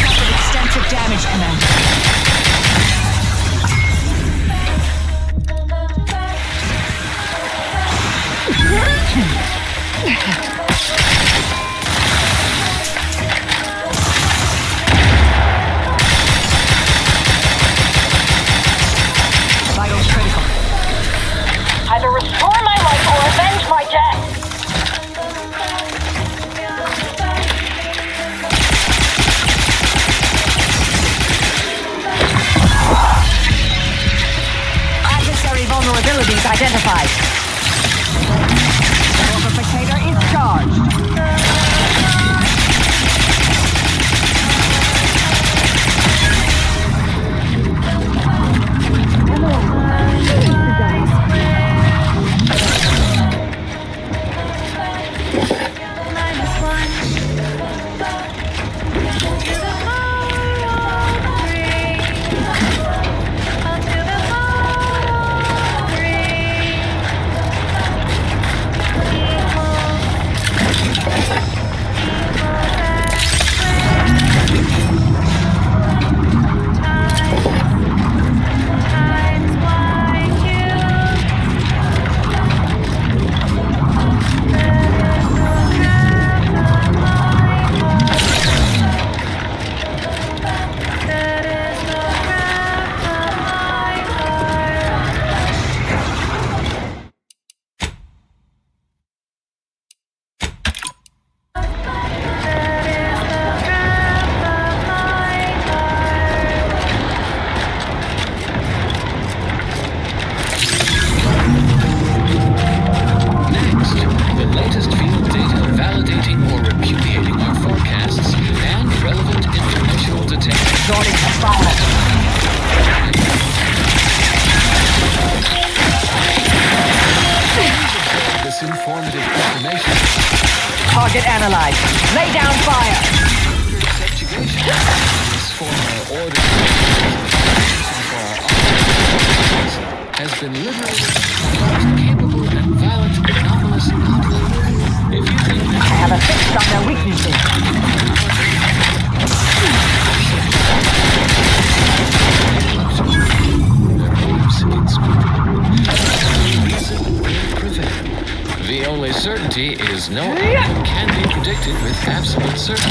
Suffered extensive damage, Commander. Vitals critical. Either restore my life or avenge my death. Adversary vulnerabilities identified. Fortificator is charged. Target analyzed. Lay down fire. Has been liberated from the most capable and violent anomalous conflict. If you think I have a fix on their weaknesses. the only certainty is no outcome can be predicted with absolute certainty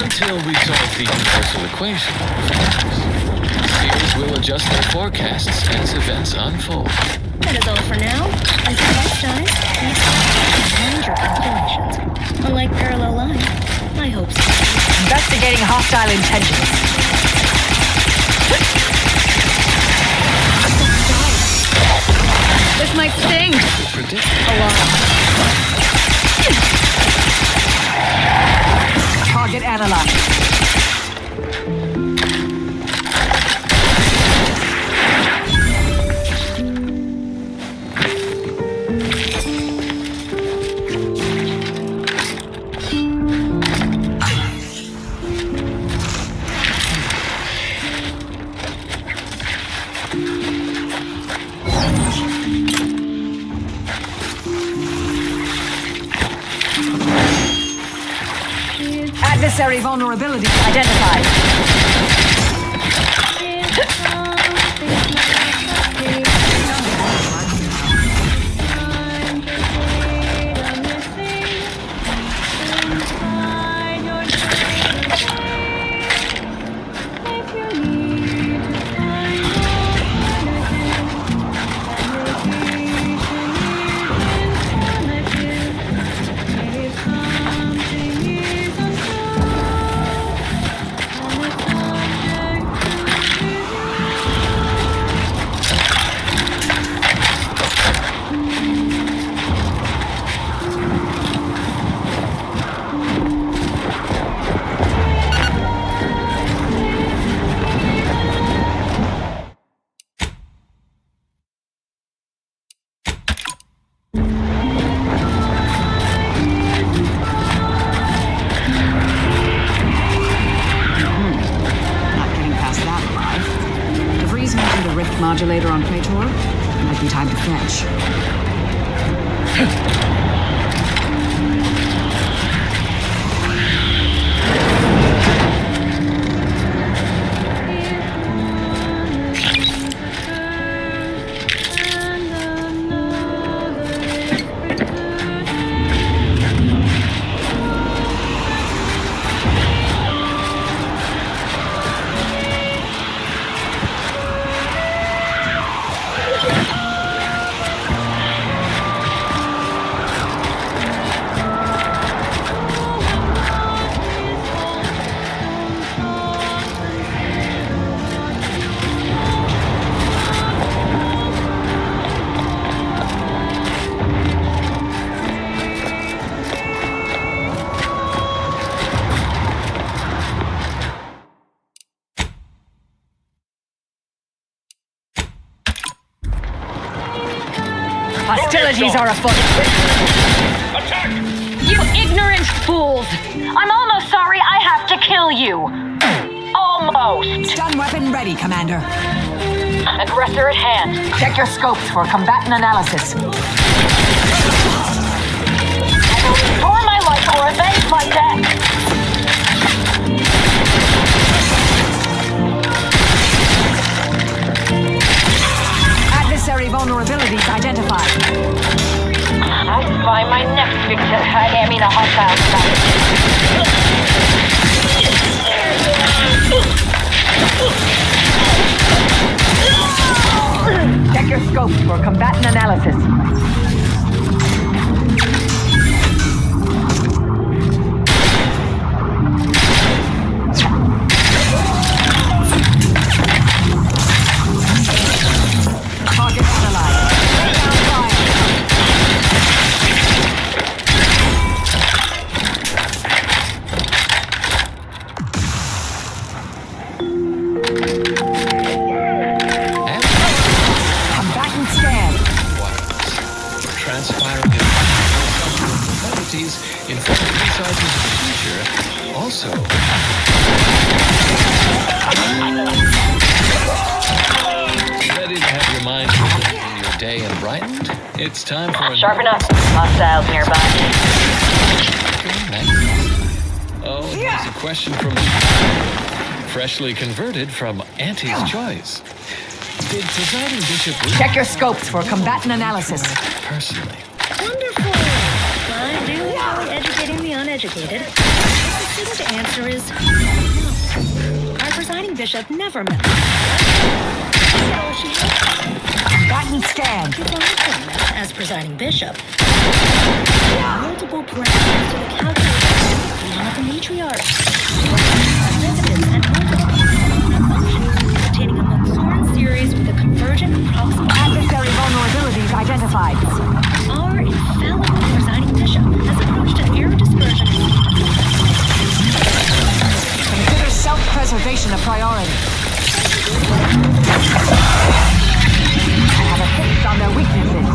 until we solve the universal equation. Seers will adjust their forecasts as events unfold. That is all for now. Until next time, please mind your calculations. Unlike parallel lines, my hopes. Investigating hostile intentions. This might sting. Target analyzed. Adversary vulnerability identified. Modulator on Praetor. Might be time to fetch. Hostilities are afoot. You ignorant fools! I'm almost sorry I have to kill you. Almost. Stun weapon ready, Commander. Aggressor at hand. Check your scopes for combatant analysis. For my life or avenge my death. Adversary vulnerabilities identified. I'd find my next victim. I mean, a hostile Check your scopes for combatant analysis. Target analyzed. Lay down fire. Combatant scan. Transpiring entities in further insights into the future. Also, ready to have your mind open in your day enlightened? It's time for Sharpen up. Hostiles nearby. Oh, there's a question from freshly converted from Auntie's Choice. Did Presiding Bishop Check your scopes for combatant analysis. personally? Wonderful. I do enjoy educating the uneducated. The student answer is no. Our presiding bishop never met. Combatant scan. As presiding bishop. Multiple parameters to the calculation beyond the matriarch. Residence and multiple obtaining a Maclaurin series with a convergent approximate. Adversary vulnerabilities identified. Our infallible presiding bishop has approached an error dispersion. Consider self-preservation a priority. I have a fix on their weaknesses.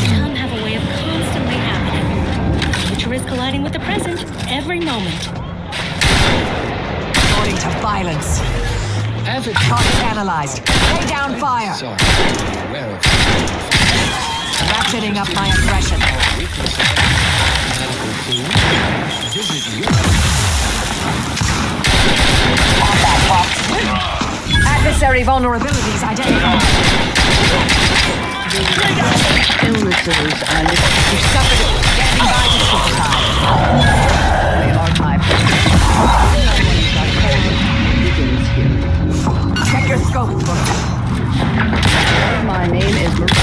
Come have a way of constantly happening. The future is colliding with the present every moment. Resorting to violence. Target analyzed. Lay down fire. Sorry, aware of Ratcheting up my aggression. visit your Adversary vulnerabilities identified. Illnesses and You suffered it. Standing by to superside. the archive begins here. Check your scopes for My name is Maria.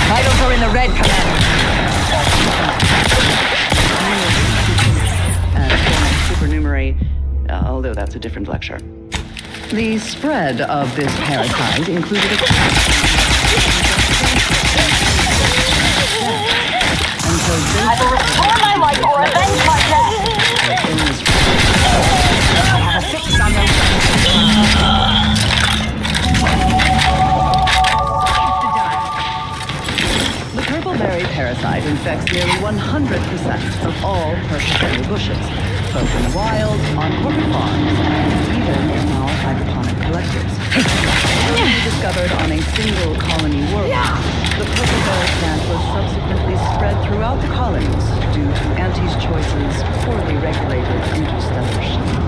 vitals are in the red, Commander. Supernumerary, although that's a different lecture. The spread of this parasite included a... I will restore my life or avenge my death. I have a fix on their The purple-berry parasite infects nearly 100% of all purple-berry bushes, both in the wild, on corporate farms, and even in our hydroponic collectors. Only discovered on a single colony world, the purple-berry plant was subsequently spread throughout the colonies due to Auntie's Choice's poorly regulated interstellar shipping.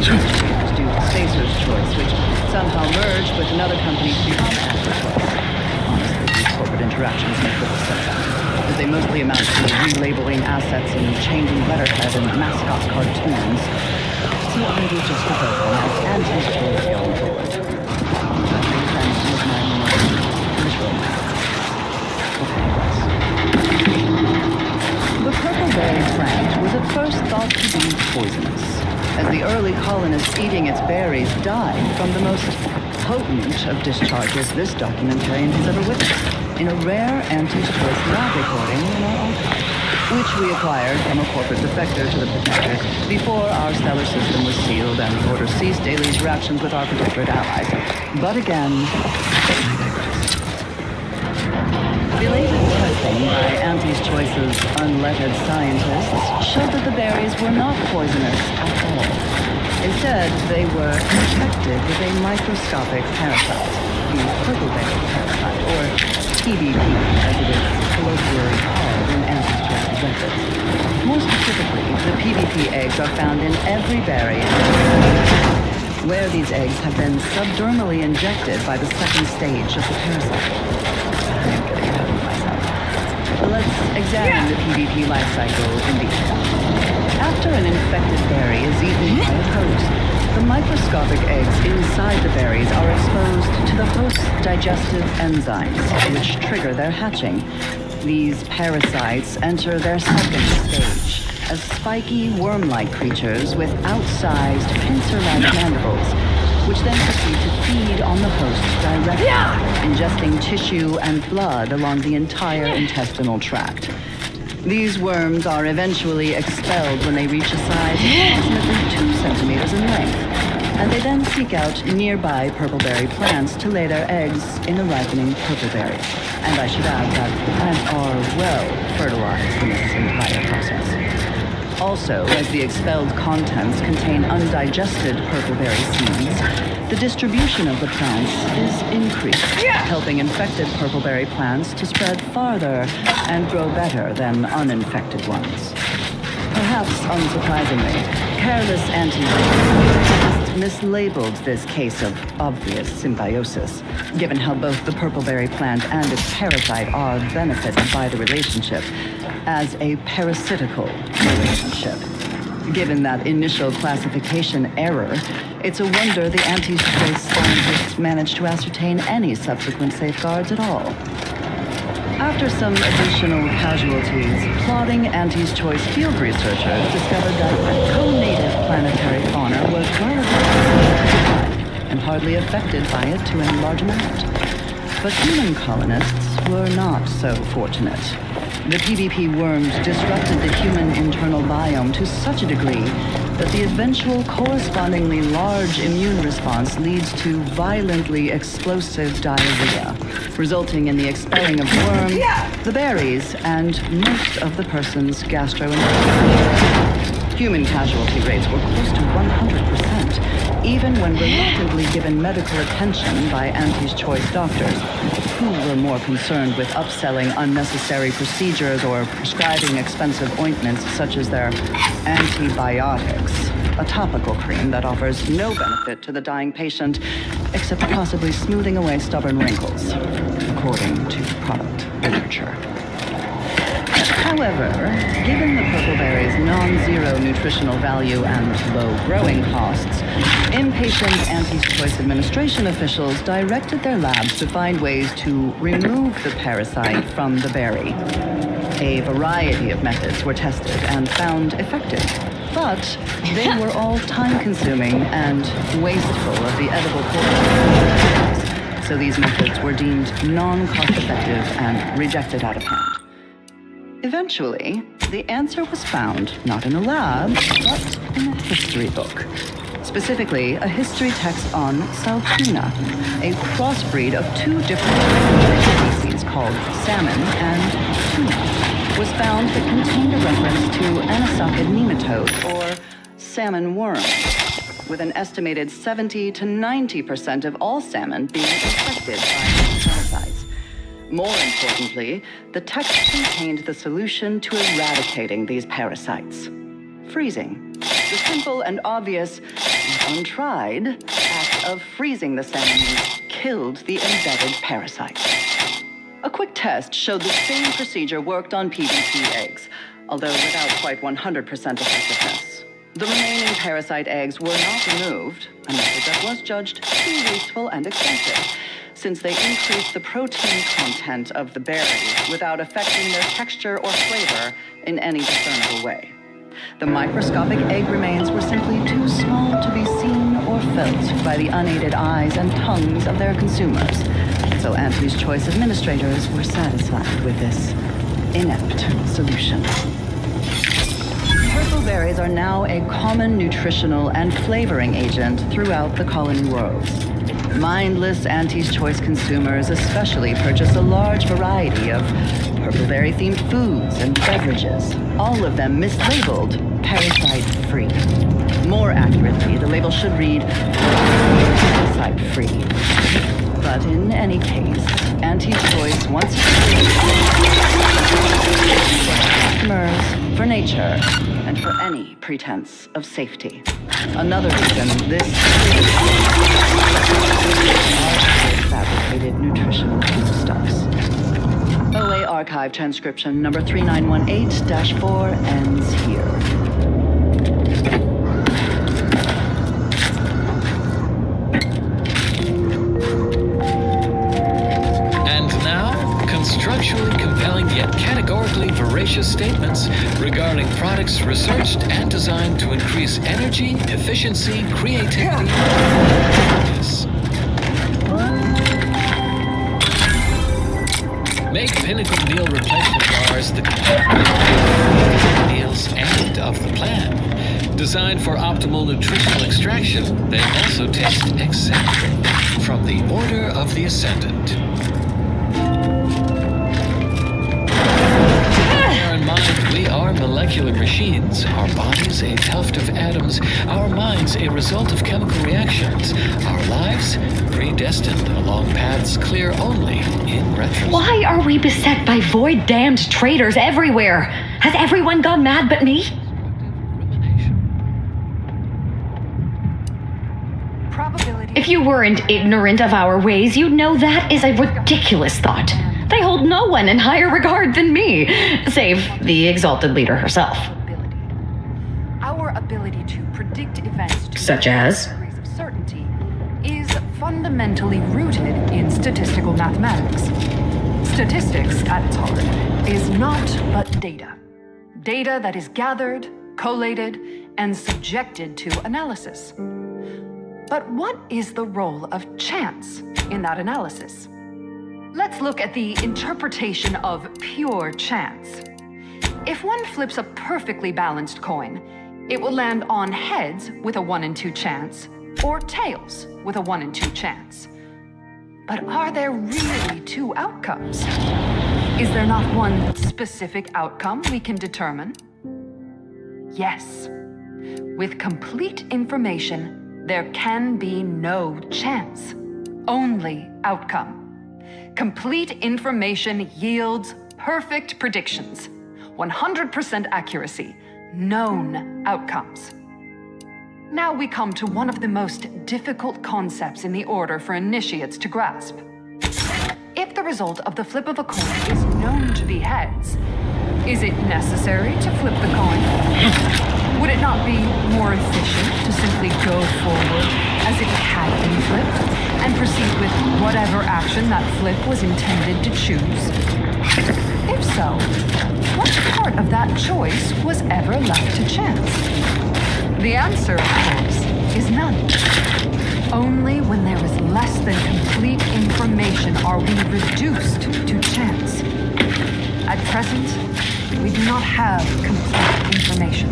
It was due to Spacer's Choice, which somehow merged with another company to become Auntie's Choice. Honestly, these corporate interactions make little sense, as they mostly amount to relabeling assets and changing letterhead and mascot cartoons. So I will just devote them as Auntie's Choice going forward. The purple-berry plant was at first thought to be poisonous, as the early colonists eating its berries died from the most potent of discharges this documentarian has ever witnessed, in a rare Anti's Choice lab recording in our archive, which we acquired from a corporate defector to the Protector before our stellar system was sealed and the Order ceased daily interactions with our Protectorate allies. But again, belated testing by Anti's Choice's unlettered scientists showed that the berries were not poisonous at all. Instead, they were infected with a microscopic parasite, the purple-berry parasite, or PBP, as it is colloquially called in Anti's Choice's records. More specifically, the PBP eggs are found in every berry, where these eggs have been subdermally injected by the second stage of the parasite. I'm getting ahead of myself. Let's examine the PBP life cycle in detail. After an infected berry is eaten by a host, the microscopic eggs inside the berries are exposed to the host's digestive enzymes, which trigger their hatching. These parasites enter their second stage as spiky, worm-like creatures with outsized, pincer-like mandibles, which then proceed to feed on the host directly, ingesting tissue and blood along the entire intestinal tract. These worms are eventually expelled when they reach a size of approximately 2 centimeters in length, and they then seek out nearby purpleberry plants to lay their eggs in the ripening purpleberry. And I should add that the plants are well fertilized in this entire process. Also, as the expelled contents contain undigested purpleberry seeds, the distribution of the plants is increased, helping infected purpleberry plants to spread farther and grow better than uninfected ones. Perhaps unsurprisingly, careless anti-scientists mislabeled this case of obvious symbiosis, given how both the purpleberry plant and its parasite are benefited by the relationship, as a parasitical relationship. Given that initial classification error, it's a wonder the Anti's Choice scientists managed to ascertain any subsequent safeguards at all. After some additional casualties, plodding Anti's Choice field researchers discovered that co-native planetary fauna was relatively and hardly affected by it to any large amount. But human colonists were not so fortunate. The PBP worms disrupted the human internal biome to such a degree that the eventual correspondingly large immune response leads to violently explosive diarrhea, resulting in the expelling of worms, the berries, and most of the person's gastrointestinal. Human casualty rates were close to 100%, even when reluctantly given medical attention by Anti's Choice doctors, who were more concerned with upselling unnecessary procedures or prescribing expensive ointments such as their antibiotics, a topical cream that offers no benefit to the dying patient except possibly smoothing away stubborn wrinkles, according to product literature. However, given the purpleberry's non-zero nutritional value and low growing costs, impatient Anti's Choice administration officials directed their labs to find ways to remove the parasite from the berry. A variety of methods were tested and found effective, but they were all time-consuming and wasteful of the edible portion. So these methods were deemed non-cost-effective and rejected out of hand. Eventually, the answer was found not in a lab, but in a history book. Specifically, a history text on Saltuna, a crossbreed of two different species called salmon and tuna, was found that contained a reference to anisakid nematode, or salmon worm, with an estimated 70 to 90% of all salmon being infected by these parasites. More importantly, the text contained the solution to eradicating these parasites: freezing. The simple and obvious, untried, act of freezing the salmon killed the embedded parasite. A quick test showed the same procedure worked on PBP eggs, although without quite 100% effectiveness. The remaining parasite eggs were not removed, a method that was judged too wasteful and expensive, since they increased the protein content of the berry without affecting their texture or flavor in any discernible way. The microscopic egg remains were simply too small to be seen or felt by the unaided eyes and tongues of their consumers, so Auntie's Choice administrators were satisfied with this inept solution. Purple berries are now a common nutritional and flavoring agent throughout the colony worlds. Mindless Auntie's Choice consumers especially purchase a large variety of purpleberry-themed foods and beverages, all of them mislabeled parasite-free. More accurately, the label should read parasite-free. But in any case, Auntie's Choice wants customers for nature and for any pretense of safety. Another reason this fabricated nutritional foodstuffs. OA Archive transcription number 3918-4 ends here. Structurally compelling yet categorically voracious statements regarding products researched and designed to increase energy, efficiency, creativity, and effectiveness. Make Pinnacle Meal Replacement Bars the complete meals and of the plan. Designed for optimal nutritional extraction, they also taste exceptional from the Order of the Ascendant. We are molecular machines, our bodies a tuft of atoms, our minds a result of chemical reactions, our lives predestined along paths clear only in retrospect. Why are we beset by void-damned traitors everywhere? Has everyone gone mad but me? If you weren't ignorant of our ways, you'd know that is a ridiculous thought. They hold no one in higher regard than me, save the exalted leader herself. Our ability to predict events to Such as? degrees of certainty is fundamentally rooted in statistical mathematics. Statistics, at its heart, is not but data. Data that is gathered, collated, and subjected to analysis. But what is the role of chance in that analysis? Let's look at the interpretation of pure chance. If one flips a perfectly balanced coin, it will land on heads with a 1 in 2 chance, or tails with a 1 in 2 chance. But are there really 2 outcomes? Is there not one specific outcome we can determine? Yes. With complete information, there can be no chance, only outcome. Complete information yields perfect predictions, 100% accuracy, known outcomes. Now we come to one of the most difficult concepts in the Order for initiates to grasp. If the result of the flip of a coin is known to be heads, is it necessary to flip the coin? Would it not be more efficient to simply go forward as if it had been flipped and proceed with whatever action that flip was intended to choose? If so, what part of that choice was ever left to chance? The answer, of course, is none. Only when there is less than complete information are we reduced to chance. At present, we do not have complete information.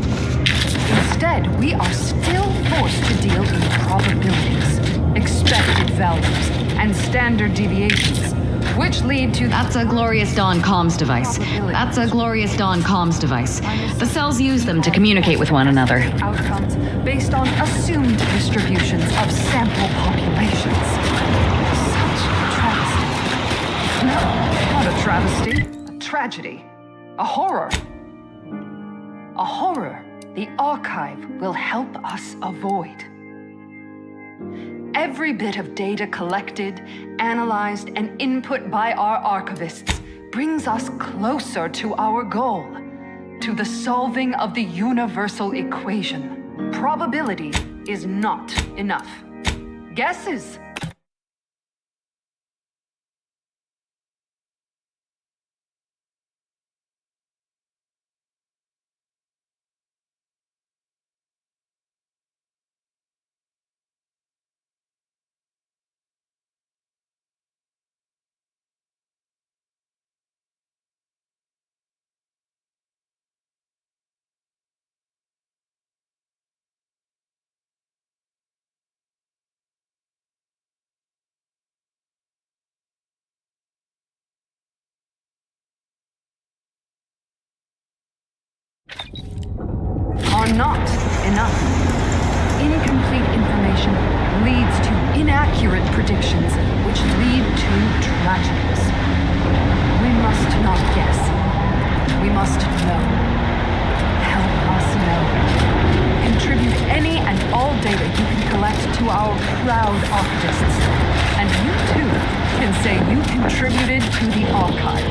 Instead, we are still forced to deal in probabilities, expected values, and standard deviations, which lead to... That's a Glorious Dawn comms device. That's a Glorious Dawn comms device. The cells use them to communicate with one another. Outcomes based on assumed distributions of sample populations. Such a travesty. No, not a travesty. A tragedy. A horror. A horror the Archive will help us avoid. Every bit of data collected, analyzed, and input by our archivists brings us closer to our goal, to the solving of the universal equation. Probability is not enough. Guesses not enough. Incomplete information leads to inaccurate predictions, which lead to tragedies. We must not guess. We must know. Help us know. Contribute any and all data you can collect to our proud archivists. And you too can say you contributed to the archive.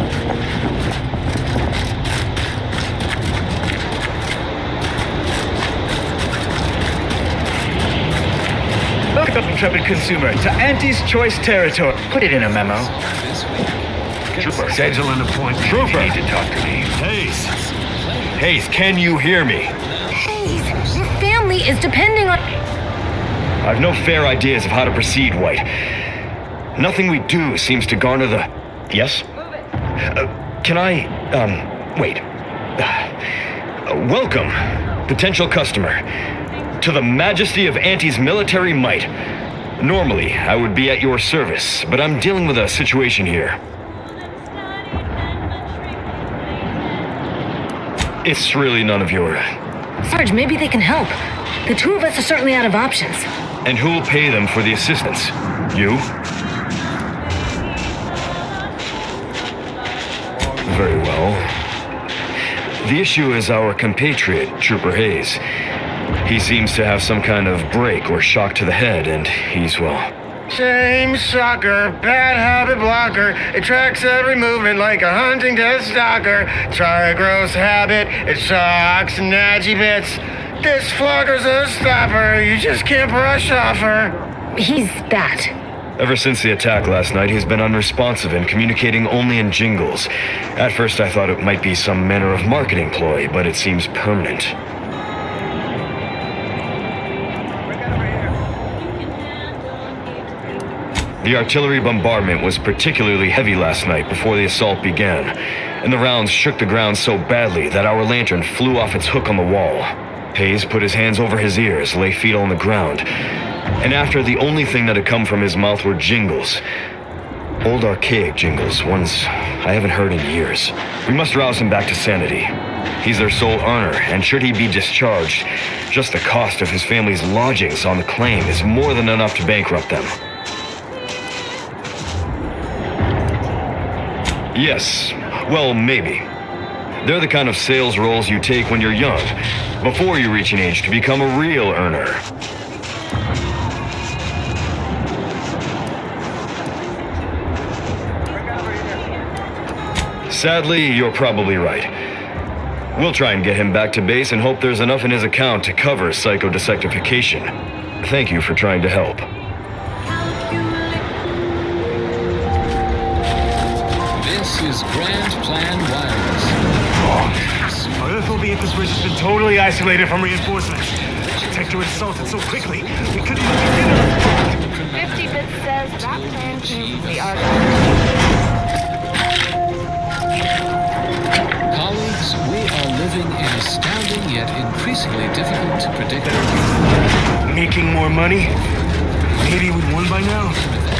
Welcome, intrepid consumer, to Auntie's Choice territory. Put it in a memo. Trooper, schedule an appointment. Trooper, you need to talk to me. Hayes. Hayes, can you hear me? Hayes, your family is depending on... I've no fair ideas of how to proceed, White. Nothing we do seems to garner the... Yes? Can I... wait. Welcome, potential customer, to the majesty of Auntie's military might. Normally, I would be at your service, but I'm dealing with a situation here. It's really none of your... Sarge, maybe they can help. The two of us are certainly out of options. And who'll pay them for the assistance? You? Very well. The issue is our compatriot, Trooper Hayes. He seems to have some kind of break or shock to the head, and he's, well... Same sucker, bad habit blocker. It tracks every movement like a hunting death stalker. Try a gross habit, it sucks natty bits. This flogger's a stopper, you just can't brush off her. He's that. Ever since the attack last night, he's been unresponsive and communicating only in jingles. At first I thought it might be some manner of marketing ploy, but it seems permanent. The artillery bombardment was particularly heavy last night before the assault began, and the rounds shook the ground so badly that our lantern flew off its hook on the wall. Hayes put his hands over his ears, lay feet on the ground, and after the only thing that had come from his mouth were jingles. Old archaic jingles, ones I haven't heard in years. We must rouse him back to sanity. He's their sole earner, and should he be discharged, just the cost of his family's lodgings on the claim is more than enough to bankrupt them. Yes, well, maybe. They're the kind of sales roles you take when you're young, before you reach an age to become a real earner. Sadly, you're probably right. We'll try and get him back to base and hope there's enough in his account to cover psychodesectification. Thank you for trying to help. This is Grand Plan Wireless. Our Earth orbit this bridge has been totally isolated from reinforcements. The detector assaulted so quickly, we couldn't even begin to... 50 bits says that plan came from the archive. Colleagues, we are living in astounding yet increasingly difficult to predict. Making more money? Maybe we'd won by now.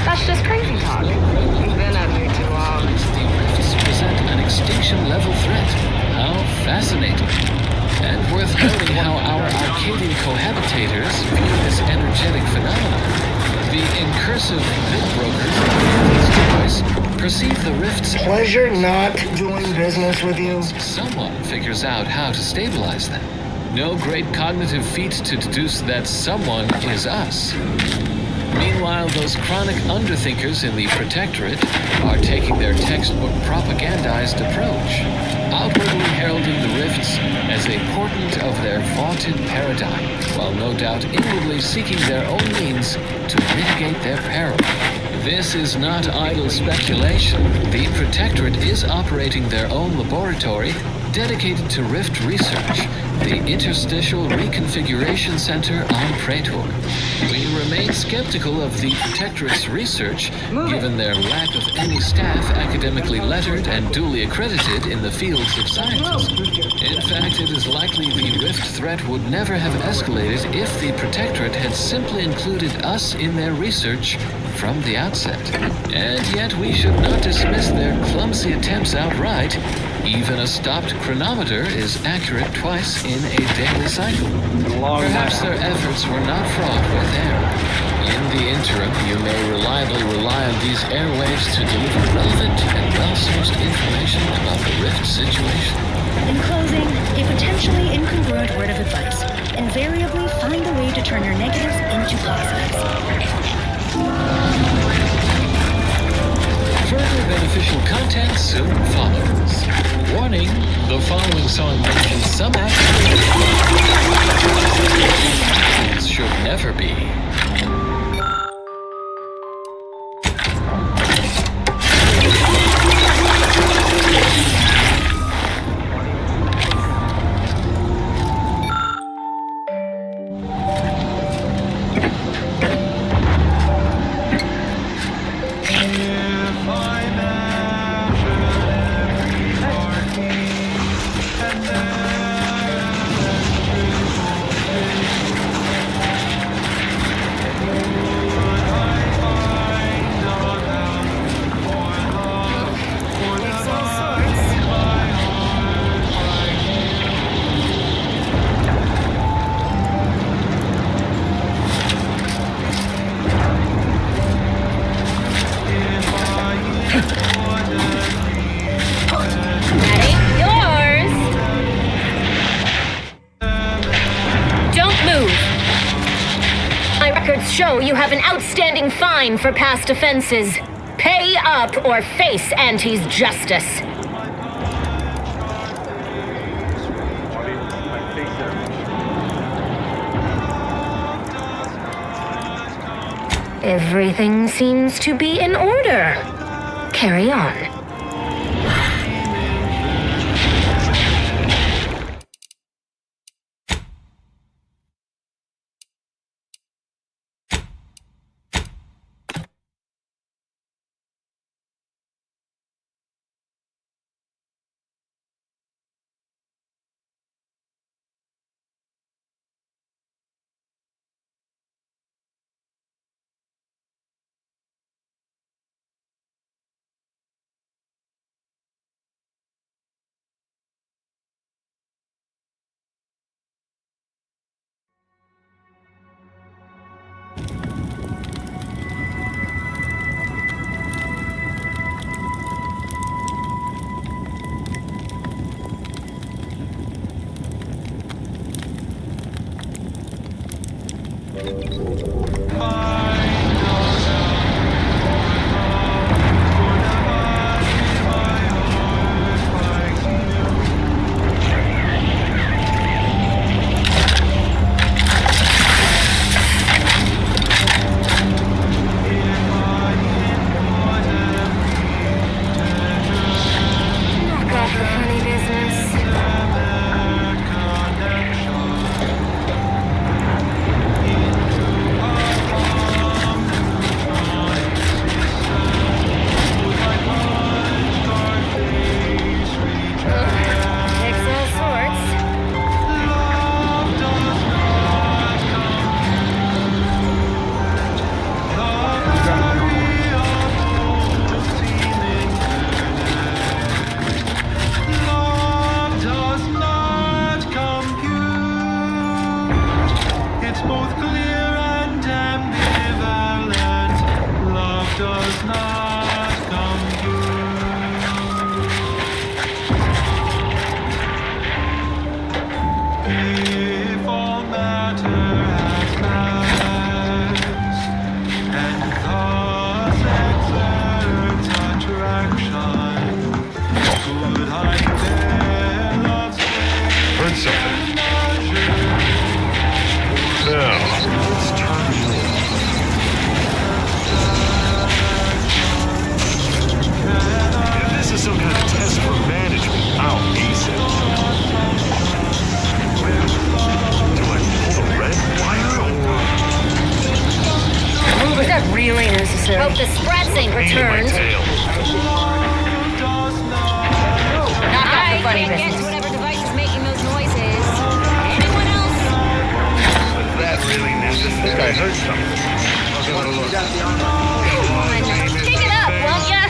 That's just crazy talk. We've been at it too long. The rifts present an extinction-level threat. How fascinating. And worth noting how our Arcadian cohabitators view this energetic phenomenon. The incursive bit brokers of Auntie's Choice perceive the rifts... Pleasure not doing business with you. Someone figures out how to stabilize them. No great cognitive feat to deduce that someone is us. Meanwhile, those chronic underthinkers in the Protectorate are taking their textbook propagandized approach, outwardly heralding the rifts as a portent of their vaunted paradigm, while no doubt inwardly seeking their own means to mitigate their peril. This is not idle speculation. The Protectorate is operating their own laboratory dedicated to rift research, the Interstitial Reconfiguration Center on Praetor. We remain skeptical of the Protectorate's research, given their lack of any staff academically lettered and duly accredited in the fields of science. In fact, it is likely the rift threat would never have escalated if the Protectorate had simply included us in their research from the outset. And yet we should not dismiss their clumsy attempts outright. Even a stopped chronometer is accurate twice in a daily cycle. Perhaps their efforts were not fraught with error. In the interim, you may reliably rely on these airwaves to deliver relevant and well-sourced information about the rift situation. In closing, a potentially incongruent word of advice. Invariably find a way to turn your negatives into positives. Further beneficial content soon follows. Warning, the following song mentions some actions should never be. Show you have an outstanding fine for past offenses. Pay up or face Auntie's justice. Everything seems to be in order. Carry on. Hope the sprats ain't returned. Knock off the funny business. Get whatever device is making those noises. Anyone else? Was that really necessary? I think I heard something. I'll give it a look. Come on, pick it up, won't ya?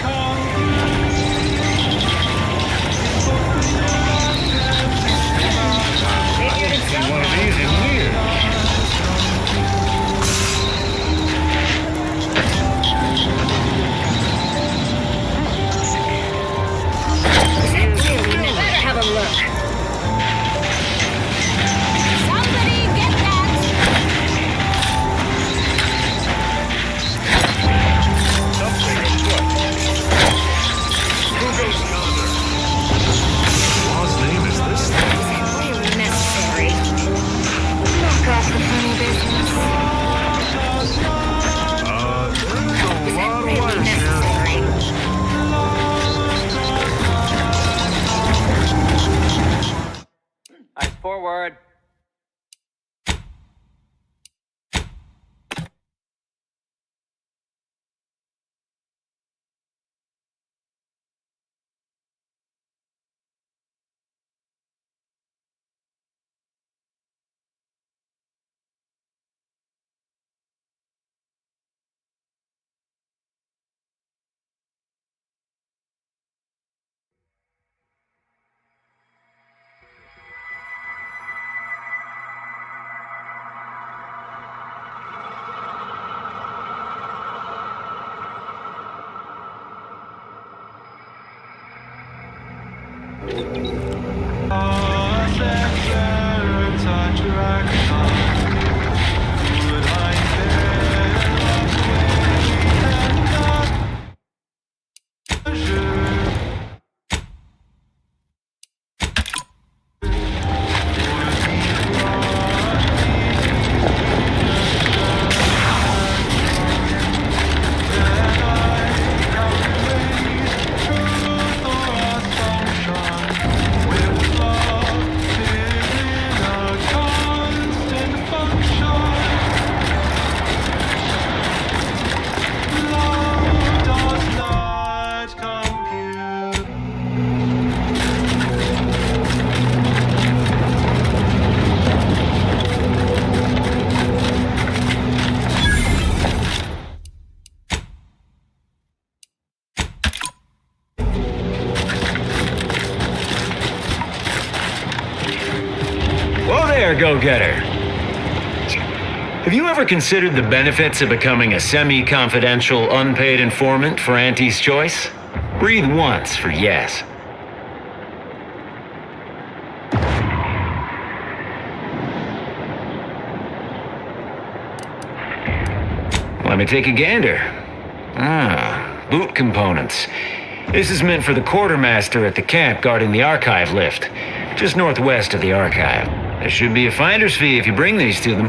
Whoa there, go-getter. Have you ever considered the benefits of becoming a semi-confidential, unpaid informant for Auntie's Choice? Breathe once for yes. Let me take a gander. Boot components. This is meant for the quartermaster at the camp guarding the archive lift, just northwest of the archive. There should be a finder's fee if you bring these to them.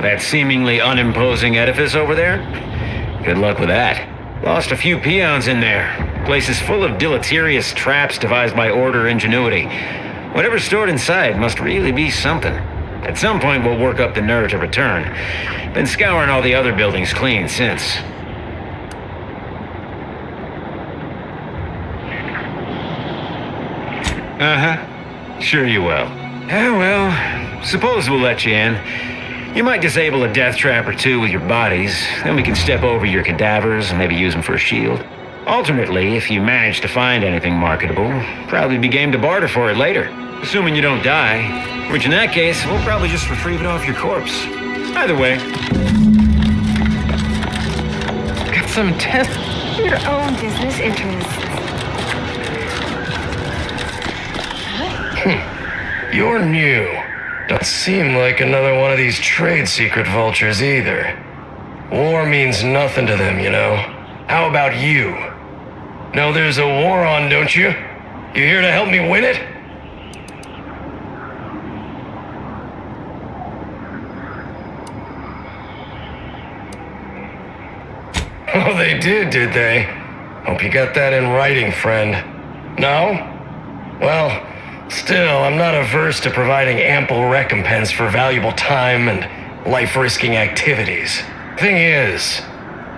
That seemingly unimposing edifice over there? Good luck with that. Lost a few peons in there. Place is full of deleterious traps devised by Order ingenuity. Whatever's stored inside must really be something. At some point, we'll work up the nerve to return. Been scouring all the other buildings clean since. Sure you will. Well, suppose we'll let you in. You might disable a death trap or two with your bodies, then we can step over your cadavers and maybe use them for a shield. Alternately, if you manage to find anything marketable, probably be game to barter for it later. Assuming you don't die, which in that case, we'll probably just retrieve it off your corpse. Either way. Got some Your own business interests. You're new. Don't seem like another one of these trade secret vultures either. War means nothing to them, you know. How about you? Know there's a war on, don't you? You here to help me win it? Oh, they did they? Hope you got that in writing, friend. No? Well, still, I'm not averse to providing ample recompense for valuable time and life-risking activities. Thing is,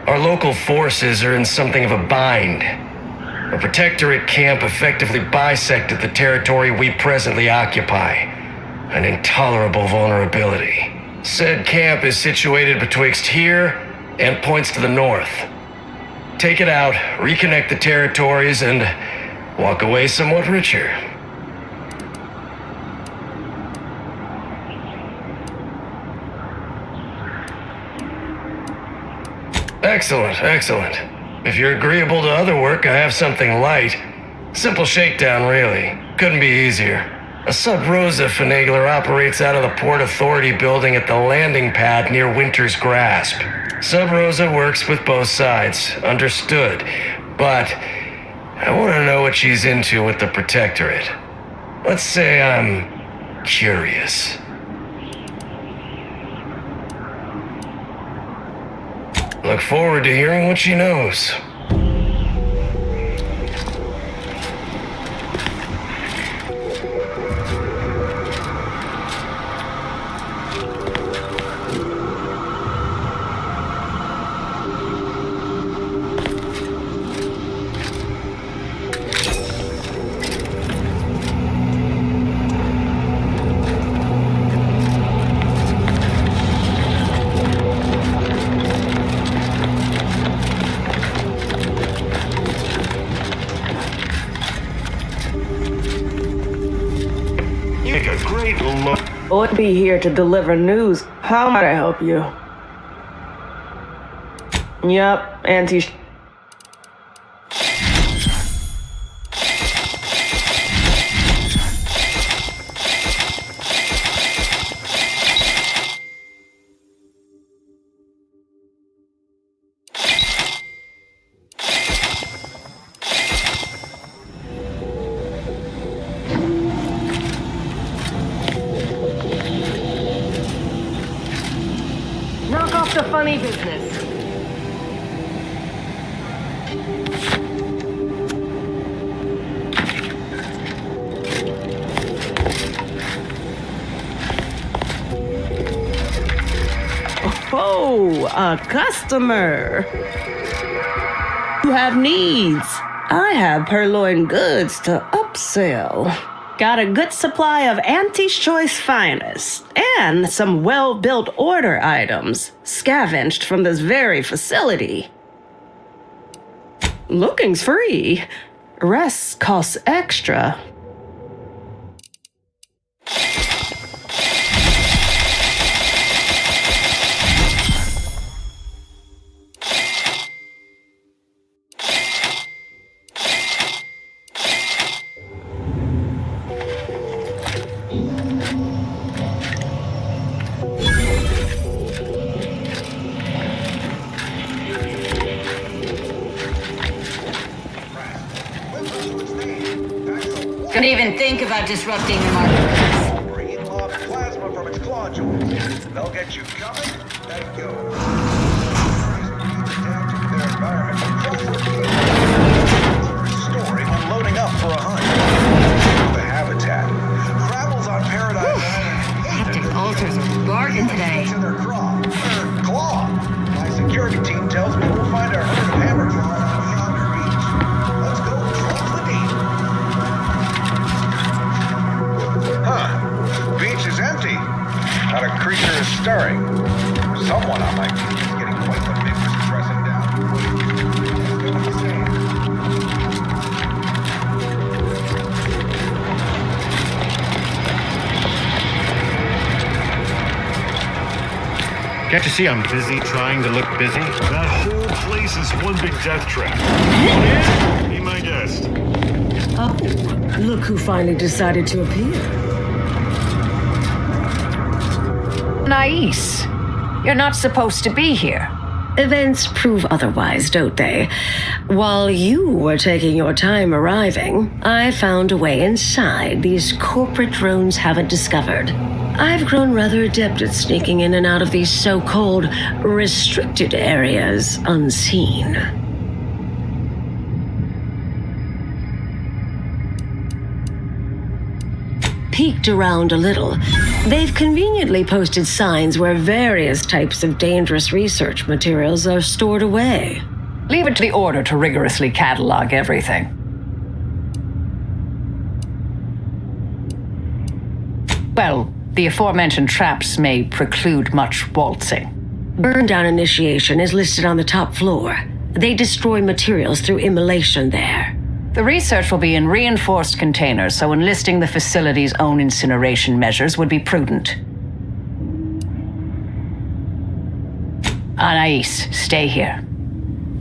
our local forces are in something of a bind. A Protectorate camp effectively bisected the territory we presently occupy. An intolerable vulnerability. Said camp is situated betwixt here and points to the north. Take it out, reconnect the territories, and walk away somewhat richer. Excellent, excellent. If you're agreeable to other work, I have something light. Simple shakedown, really. Couldn't be easier. A Sub Rosa finagler operates out of the Port Authority building at the landing pad near Winter's Grasp. Sub Rosa works with both sides, understood. But I want to know what she's into with the Protectorate. Let's say I'm curious. Look forward to hearing what she knows. Would be here to deliver news. How might I help you? Yup, a funny business. Oh, a customer. You have needs. I have purloined goods to upsell. Got a good supply of Auntie's Choice finest and some well-built order items scavenged from this very facility. Looking's free. Rest costs extra. Don't even think about disrupting the marketplace. Bring in lost plasma from its claw joints. They'll get you coming and going. Down to their environment. Restoring when loading up for a hunt. The habitat. Travels on Paradise Island. Haptic altars are bargain today. To their claw. My security team tells me we'll find our herd of hammerclaws on yonder beach. Let's go close the deep. Huh. Beach is empty. Not a creature is stirring. Someone on my team is getting quite the mix pressing down. Can't you see I'm busy trying to look busy? That whole place is one big death trap. Yeah, be my guest. Oh, look who finally decided to appear. Nais, you're not supposed to be here. Events prove otherwise, don't they? While you were taking your time arriving, I found a way inside these corporate drones haven't discovered. I've grown rather adept at sneaking in and out of these so-called restricted areas unseen. Peeked around a little. They've conveniently posted signs where various types of dangerous research materials are stored away. Leave it to the Order to rigorously catalog everything. Well, the aforementioned traps may preclude much waltzing. Burn down initiation is listed on the top floor. They destroy materials through immolation there. The research will be in reinforced containers, so enlisting the facility's own incineration measures would be prudent. Anais, stay here.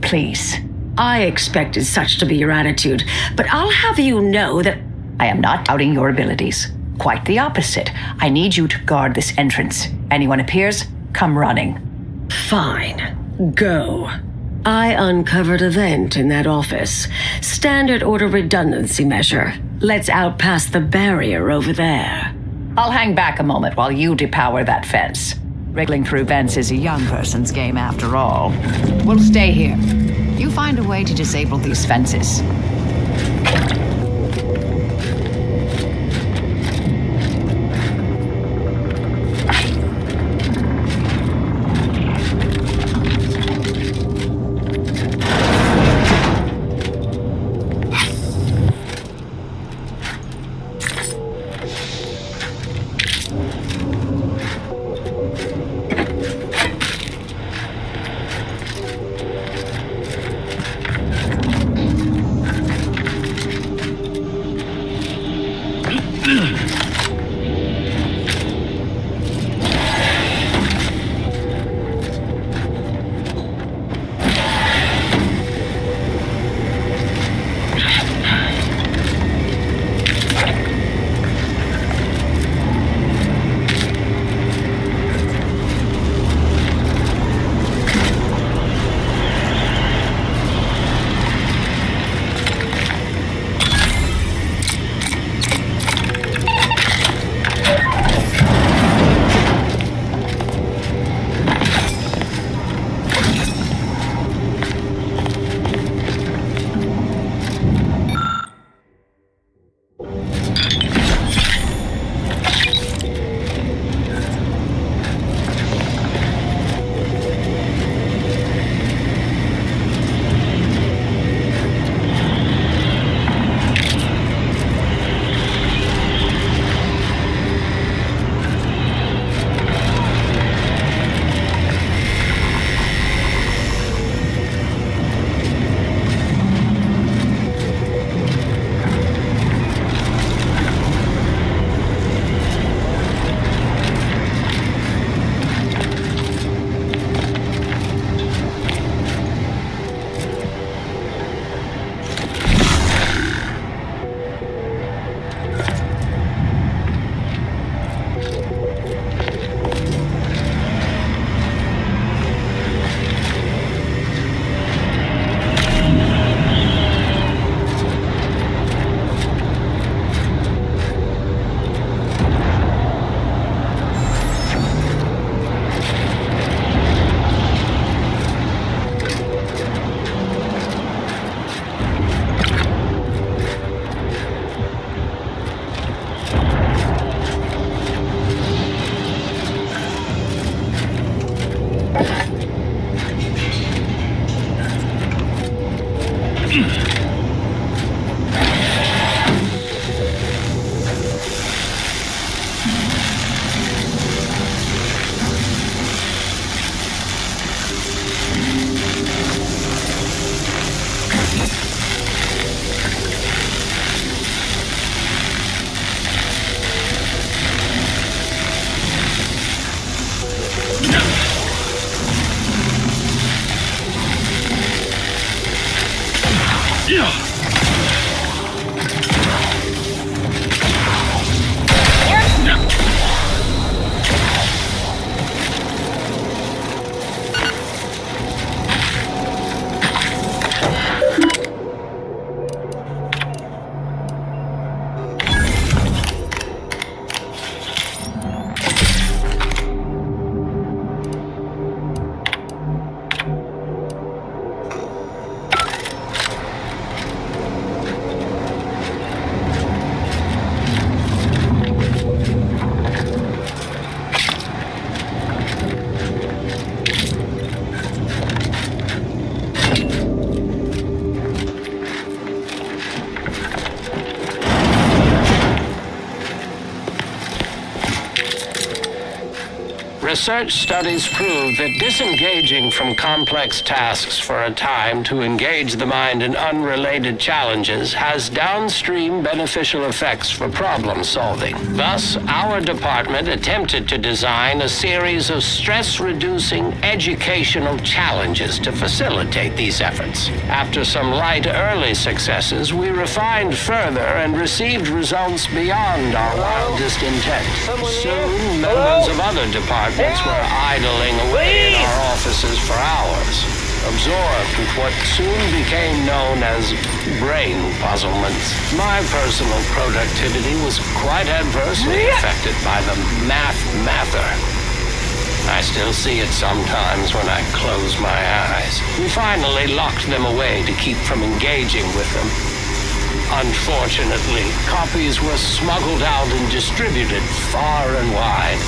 Please. I expected such to be your attitude, but I'll have you know that I am not doubting your abilities. Quite the opposite. I need you to guard this entrance. Anyone appears, come running. Fine. Go. I uncovered a vent in that office. Standard order redundancy measure. Let's outpass the barrier over there. I'll hang back a moment while you depower that fence. Wriggling through vents is a young person's game after all. We'll stay here. You find a way to disable these fences. research studies prove that disengaging from complex tasks for a time to engage the mind in unrelated challenges has downstream beneficial effects for problem solving. Thus, our department attempted to design a series of stress-reducing educational challenges to facilitate these efforts. After some light early successes, we refined further and received results beyond our wildest intent. Soon, members of other departments were idling away in our offices for hours, absorbed with what soon became known as brain puzzlements. My personal productivity was quite adversely affected by the mather. I still see it sometimes when I close my eyes. We finally locked them away to keep from engaging with them. Unfortunately, copies were smuggled out and distributed far and wide,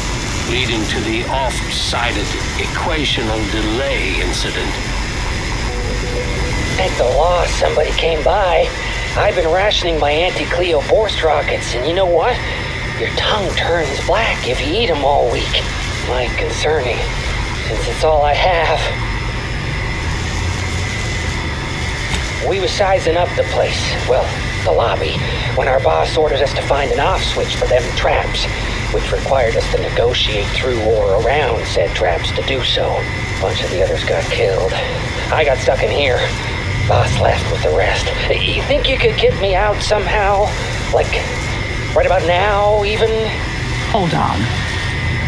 leading to the oft-cited equational delay incident. At the loss, somebody came by. I've been rationing my anti-Cleo Borst rockets, and you know what? Your tongue turns black if you eat them all week. Might concerning, since it's all I have. We was sizing up the place, well, the lobby, when our boss ordered us to find an off switch for them traps, which required us to negotiate through or around said traps to do so. A bunch of the others got killed. I got stuck in here. Boss left with the rest. You think you could get me out somehow? Like, right about now, even? Hold on.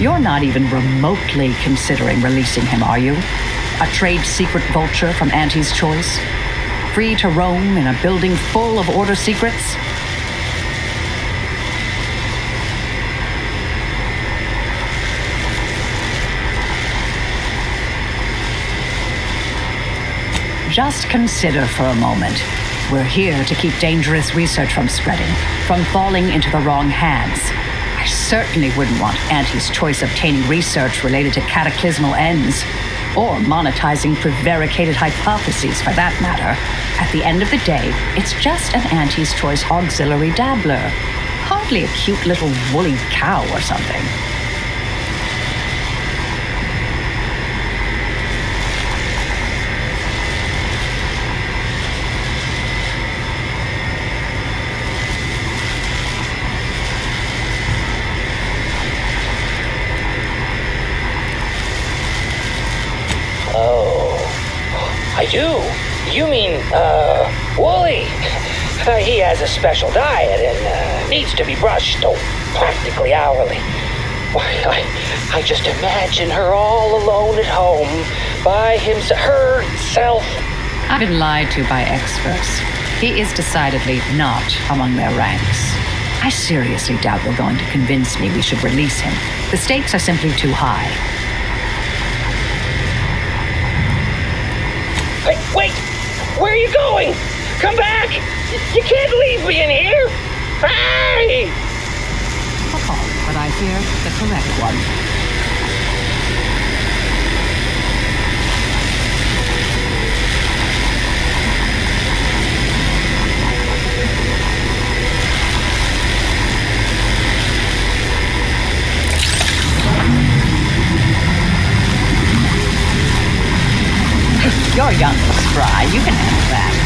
You're not even remotely considering releasing him, are you? A trade secret vulture from Auntie's Choice? Free to roam in a building full of order secrets? Just consider for a moment. We're here to keep dangerous research from spreading, from falling into the wrong hands. I certainly wouldn't want Auntie's Choice obtaining research related to cataclysmal ends, or monetizing prevaricated hypotheses for that matter. At the end of the day, it's just an Auntie's Choice auxiliary dabbler. Hardly a cute little woolly cow or something. I do. You mean, Wooly. He has a special diet and needs to be brushed, practically hourly. Why, I just imagine her all alone at home, by herself. I've been lied to by experts. He is decidedly not among their ranks. I seriously doubt you're going to convince me we should release him. The stakes are simply too high. Hey, wait! Where are you going? Come back! You can't leave me in here! Hey! But I fear the correct one. You're young and spry. You can handle that.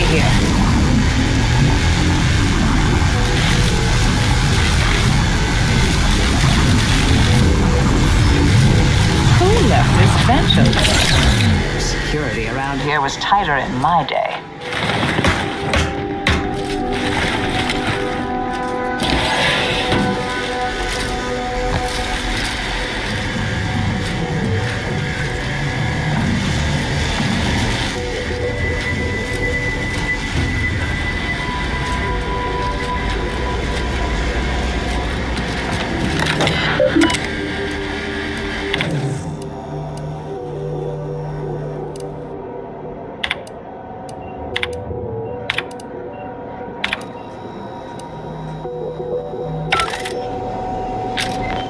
here. Who left this vent open? Security around here was tighter in my day.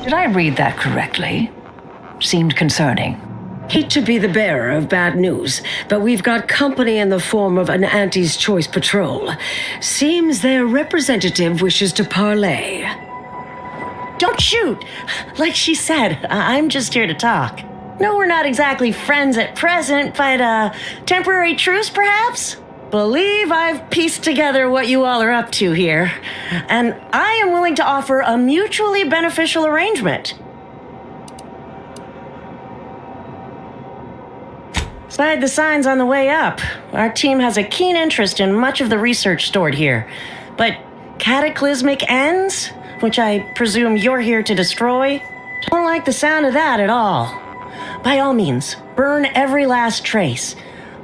Did I read that correctly? Seemed concerning. Hate to be the bearer of bad news, but we've got company in the form of an Auntie's Choice patrol. Seems their representative wishes to parley. Don't shoot! Like she said, I'm just here to talk. No, we're not exactly friends at present, but temporary truce, perhaps? Believe I've pieced together what you all are up to here, and I am willing to offer a mutually beneficial arrangement. Slide the signs on the way up. Our team has a keen interest in much of the research stored here, but cataclysmic ends, which I presume you're here to destroy, don't like the sound of that at all. By all means, burn every last trace,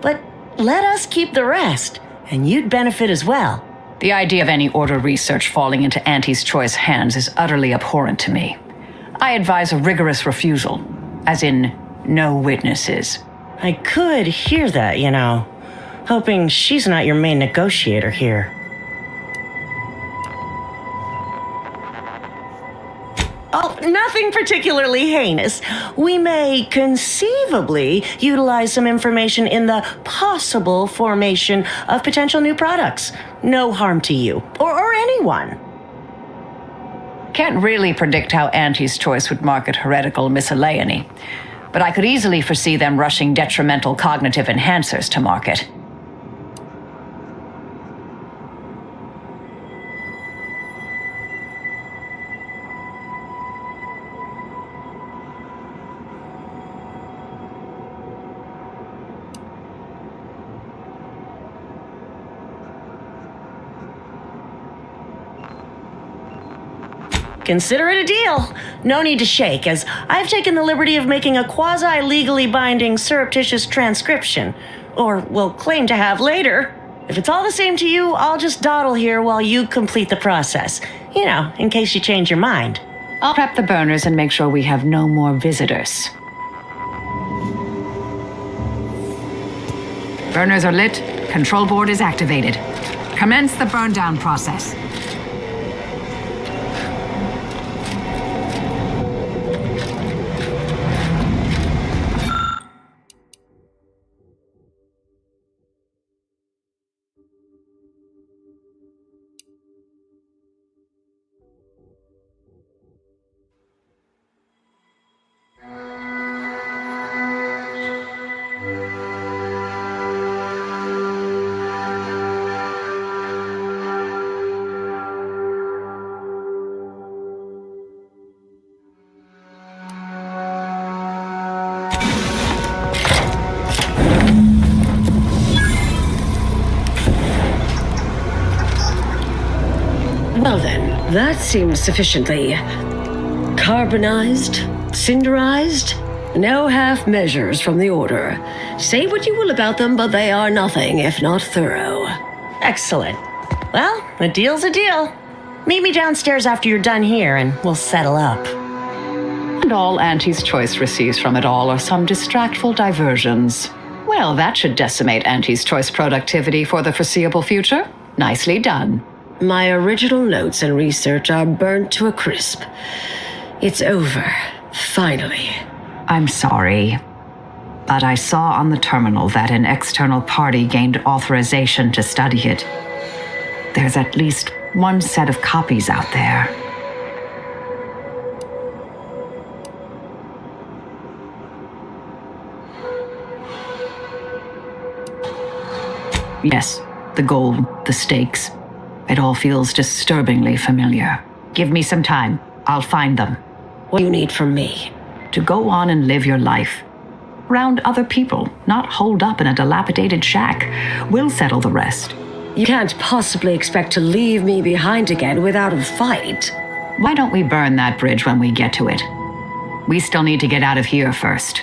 but let us keep the rest, and you'd benefit as well. The idea of any Order research falling into Auntie's Choice hands is utterly abhorrent to me. I advise a rigorous refusal, as in no witnesses. I could hear that, you know, hoping she's not your main negotiator here. Oh, nothing particularly heinous. We may conceivably utilize some information in the possible formation of potential new products. No harm to you, or anyone. Can't really predict how Auntie's Choice would market heretical miscellany, but I could easily foresee them rushing detrimental cognitive enhancers to market. Consider it a deal. No need to shake, as I've taken the liberty of making a quasi-legally binding surreptitious transcription. Or will claim to have later. If it's all the same to you, I'll just dawdle here while you complete the process. You know, in case you change your mind. I'll prep the burners and make sure we have no more visitors. Burners are lit. Control board is activated. Commence the burn down process. Well then, that seems sufficiently carbonized, cinderized. No half measures from the Order. Say what you will about them, but they are nothing if not thorough. Excellent. Well, a deal's a deal. Meet me downstairs after you're done here, and we'll settle up. And all Auntie's Choice receives from it all are some distractful diversions. Well, that should decimate Auntie's Choice productivity for the foreseeable future. Nicely done. My original notes and research are burnt to a crisp. It's over, finally. I'm sorry, but I saw on the terminal that an external party gained authorization to study it. There's at least one set of copies out there. Yes, The goal, the stakes. It all feels disturbingly familiar. Give me some time. I'll find them. What do you need from me? To go on and live your life. Around other people, not holed up in a dilapidated shack. We'll settle the rest. You can't possibly expect to leave me behind again without a fight. Why don't we burn that bridge when we get to it? We still need to get out of here first.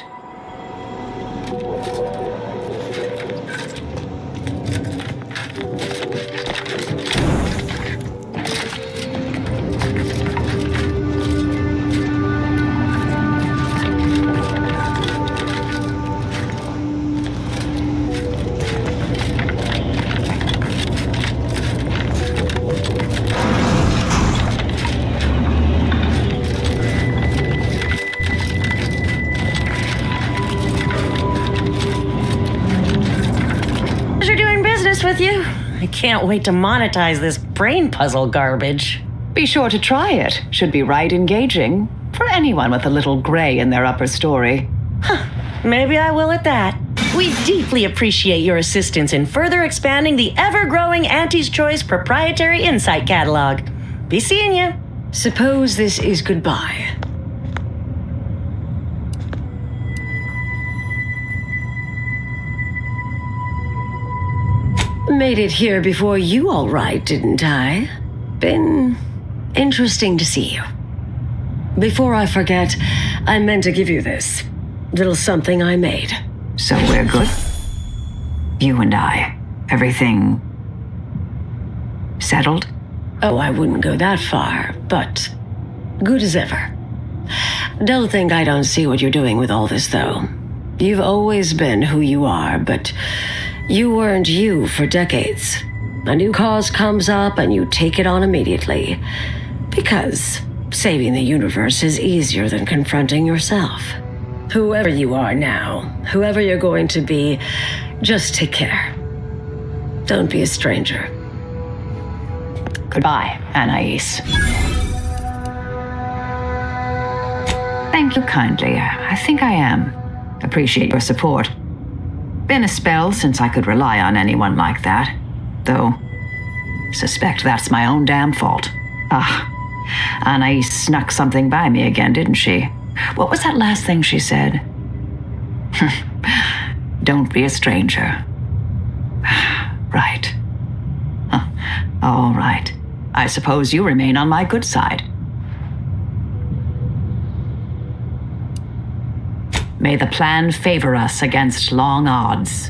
With you. I can't wait to monetize this brain puzzle garbage. Be sure to try it. Should be right engaging for anyone with a little gray in their upper story. Maybe I will at that. We deeply appreciate your assistance in further expanding the ever-growing Auntie's Choice proprietary insight catalog. Be seeing you. Suppose this is goodbye. Made it here before you, all right, didn't I? Been interesting to see you. Before I forget, I meant to give you this little something I made. So we're good? You and I. Everything settled? Oh, I wouldn't go that far, but good as ever. Don't think I don't see what you're doing with all this, though. You've always been who you are, but you weren't you for decades. A new cause comes up and you take it on immediately. Because saving the universe is easier than confronting yourself. Whoever you are now, whoever you're going to be, just take care. Don't be a stranger. Goodbye, Anais. Thank you kindly. I think I am. Appreciate your support. Been a spell since I could rely on anyone like that. Though, suspect that's my own damn fault. Anais snuck something by me again, didn't she? What was that last thing she said? Don't be a stranger. Right. All right. I suppose you remain on my good side. May the plan favor us against long odds.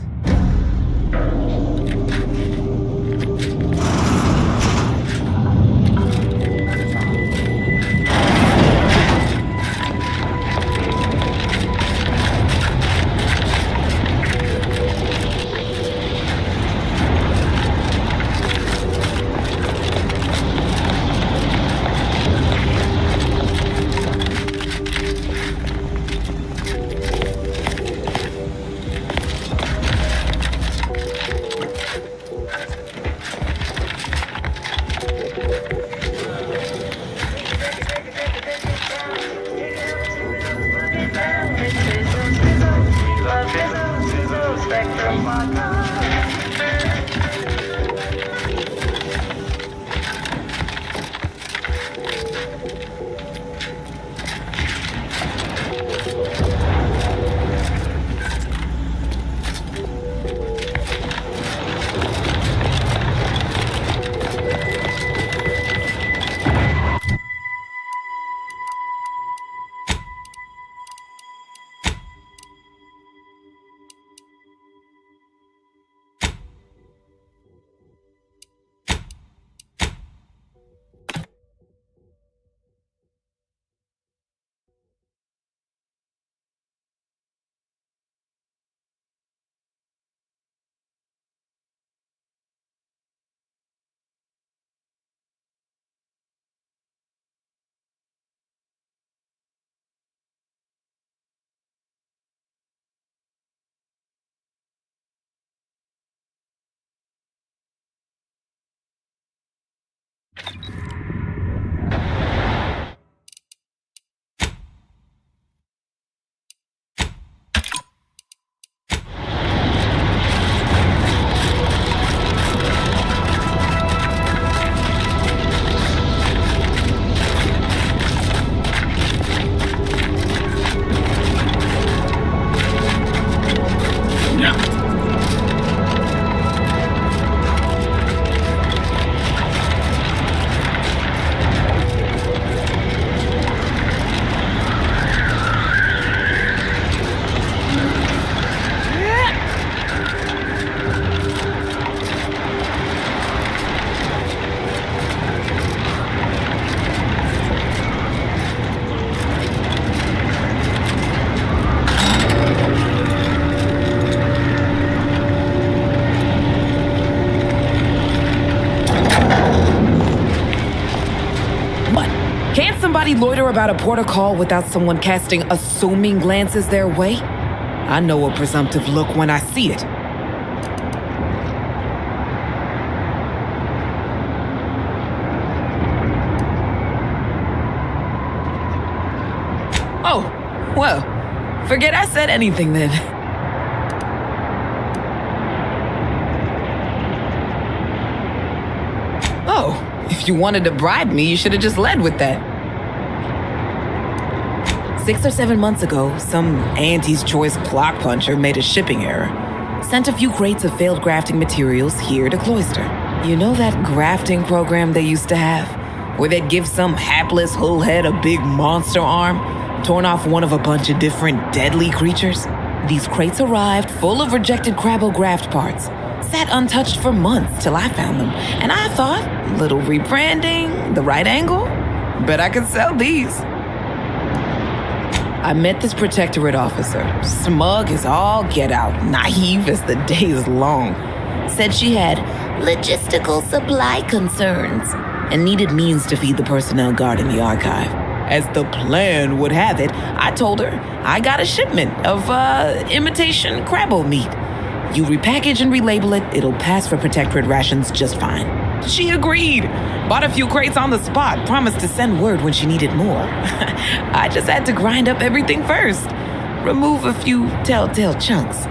loiter about a protocol without someone casting assuming glances their way? I know a presumptive look when I see it. Oh, well, forget I said anything then. Oh, if you wanted to bribe me, you should have just led with that. 6 or 7 months ago, some Auntie's Choice clock puncher made a shipping error. Sent a few crates of failed grafting materials here to Cloister. You know that grafting program they used to have? Where they'd give some hapless hullhead a big monster arm, torn off one of a bunch of different deadly creatures? These crates arrived full of rejected Crabograft parts. Sat untouched for months till I found them. And I thought, little rebranding, the right angle? Bet I could sell these. I met this Protectorate officer, smug as all get out, naive as the day is long. Said she had logistical supply concerns and needed means to feed the personnel guarding the archive. As the plan would have it, I told her I got a shipment of imitation Crabbo meat. You repackage and relabel it, it'll pass for Protectorate rations just fine. She agreed. Bought a few crates on the spot, promised to send word when she needed more. I just had to grind up everything first. Remove a few telltale chunks.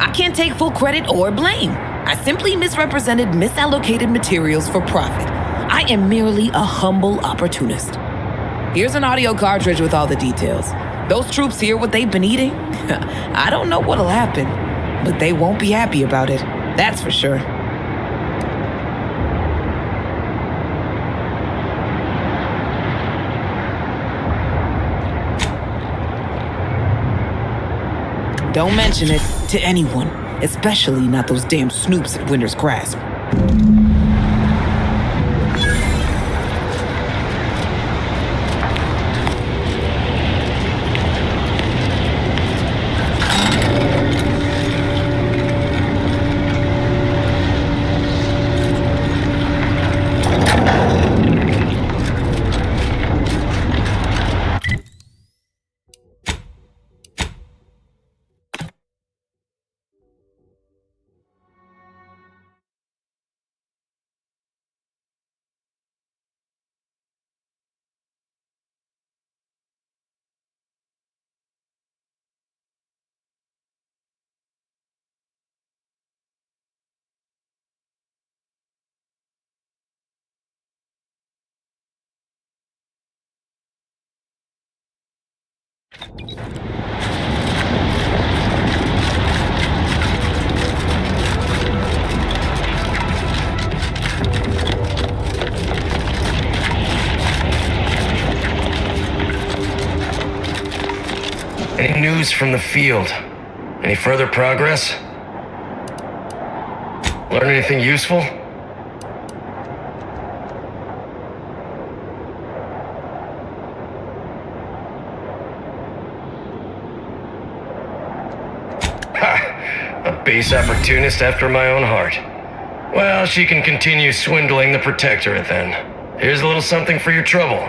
I can't take full credit or blame. I simply misrepresented misallocated materials for profit. I am merely a humble opportunist. Here's an audio cartridge with all the details. Those troops hear what they've been eating? I don't know what'll happen, but they won't be happy about it. That's for sure. Don't mention it to anyone, especially not those damn snoops at Winter's Grasp. Any news from the field? Any further progress? Learn anything useful? Ha! A base opportunist after my own heart. Well, she can continue swindling the Protectorate then. Here's a little something for your trouble.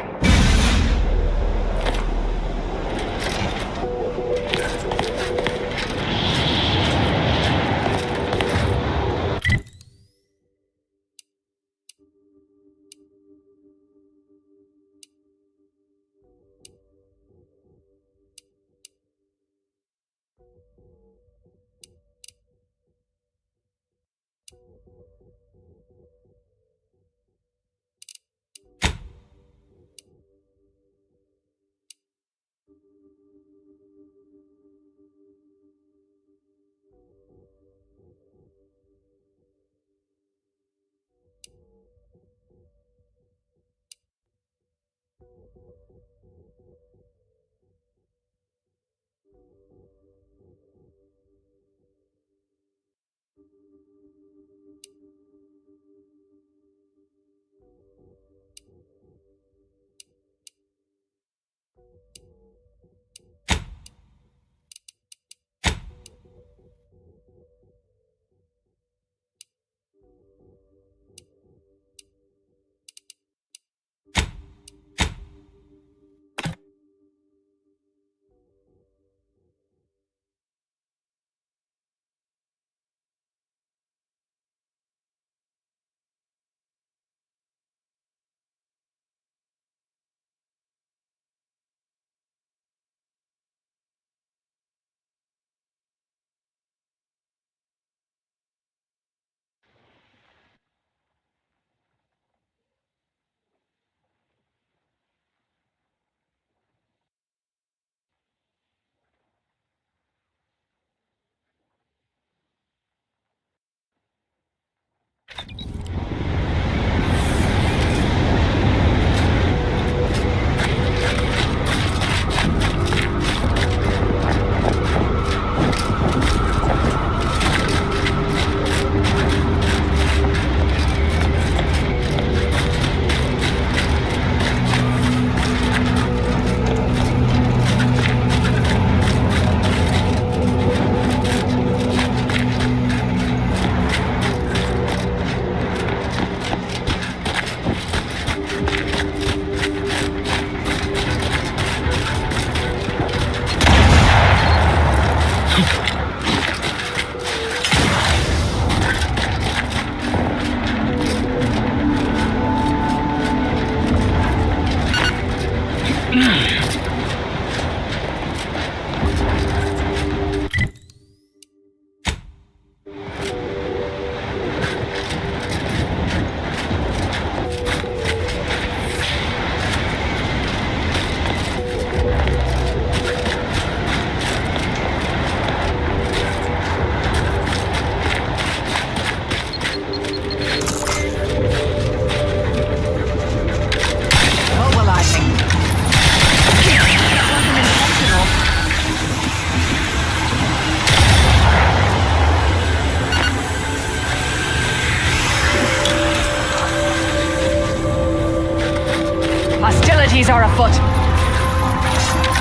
Hostilities are afoot.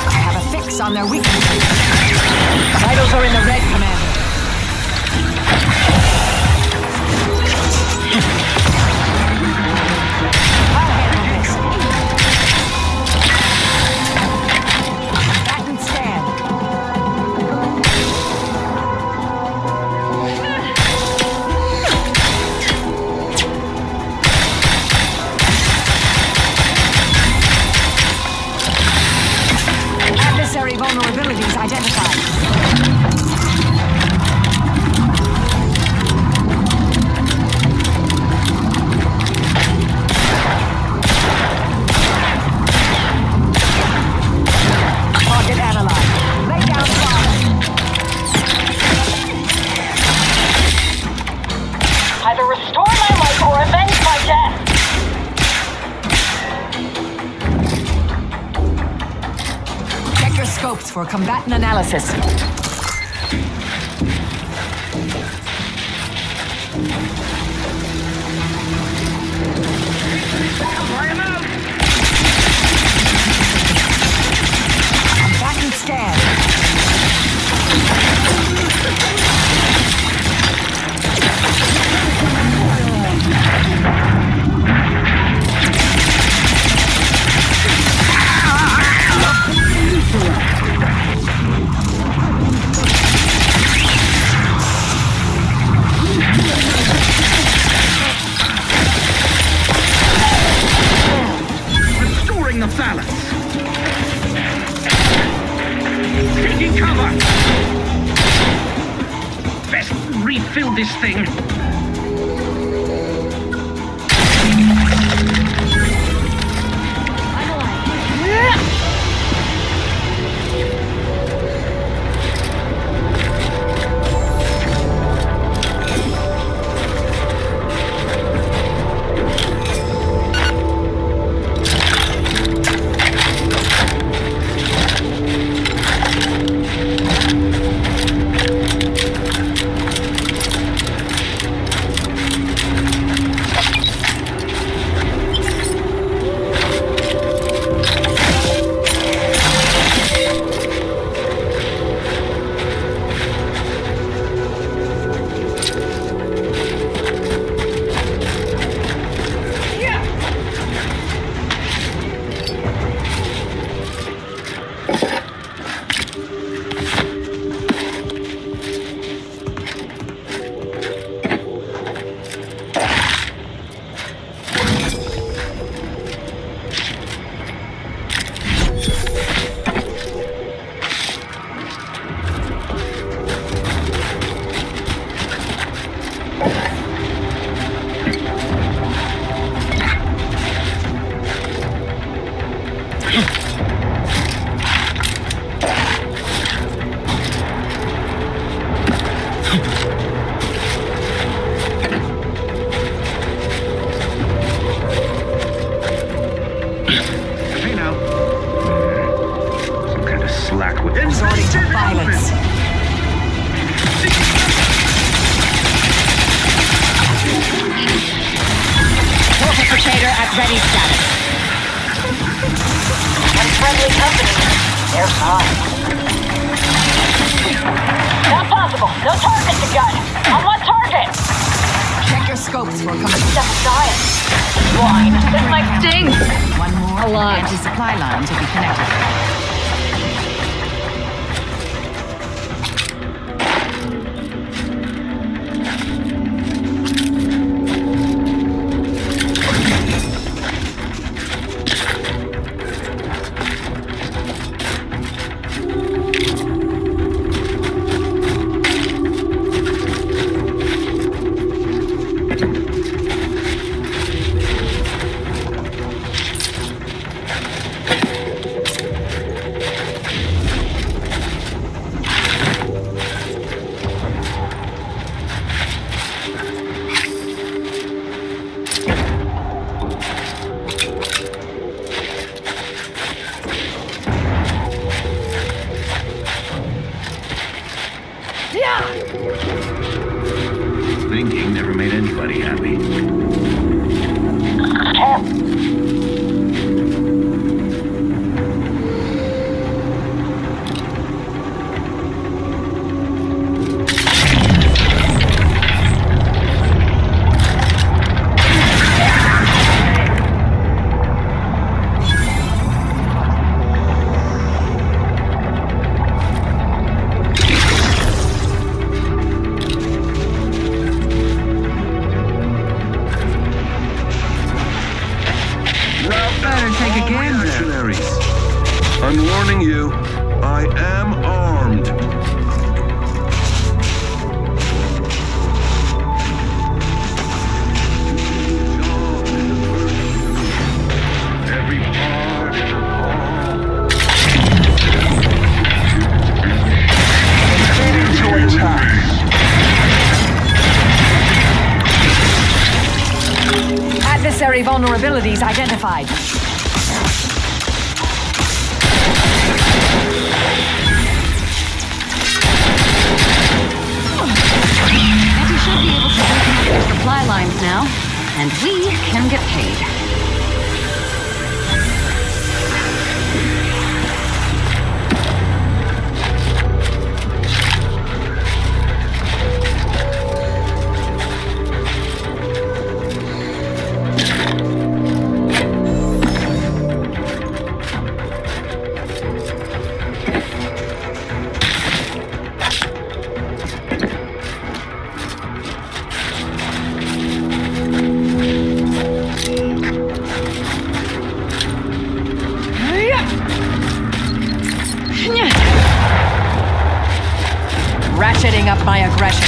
I have a fix on their weaknesses. Vitals are in the red, Commander. I'll handle this. Back and stand. Adversary vulnerabilities identified. Target analyzed. Lay down fire. Either restore my life or avenge my death. Check your scopes for combatant analysis. Back and scan. Restoring the phalanx. Taking cover. Best refill this thing. Resorting to violence. Infiltrator at ready status. Unfriendly company. They're fine. Not possible. No target to gun. On what target? Check your scopes for coming. Just science. Swine. This might sting. One more anti-supply line to be connected. Thinking never made anybody happy. I'm warning you, I am armed. Every part is a ball. To attack. Adversary vulnerabilities identified. Should be able to reconnect their supply lines now, and we can get paid. Ratcheting up my aggression.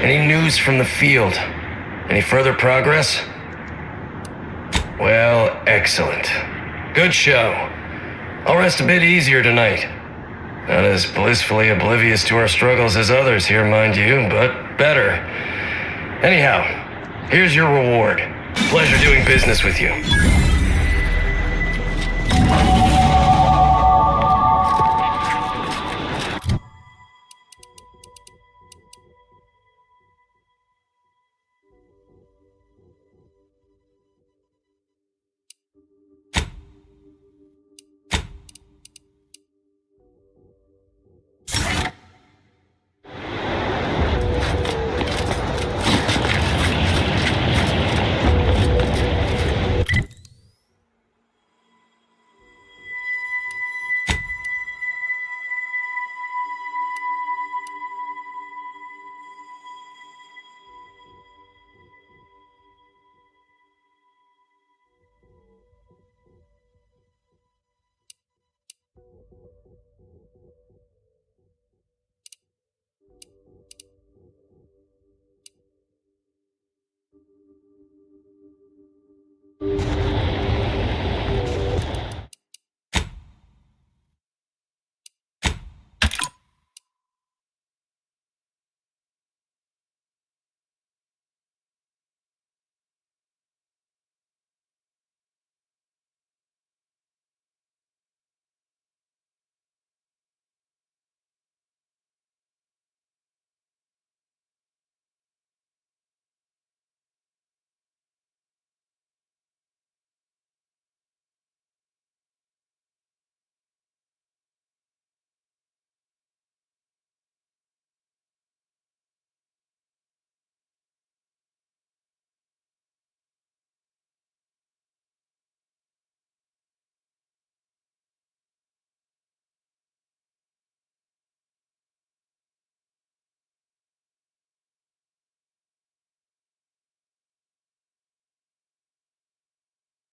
Any news from the field? Any further progress? Well, excellent. Good show. I'll rest a bit easier tonight. Not as blissfully oblivious to our struggles as others here, mind you, but better. Anyhow, here's your reward. Pleasure doing business with you.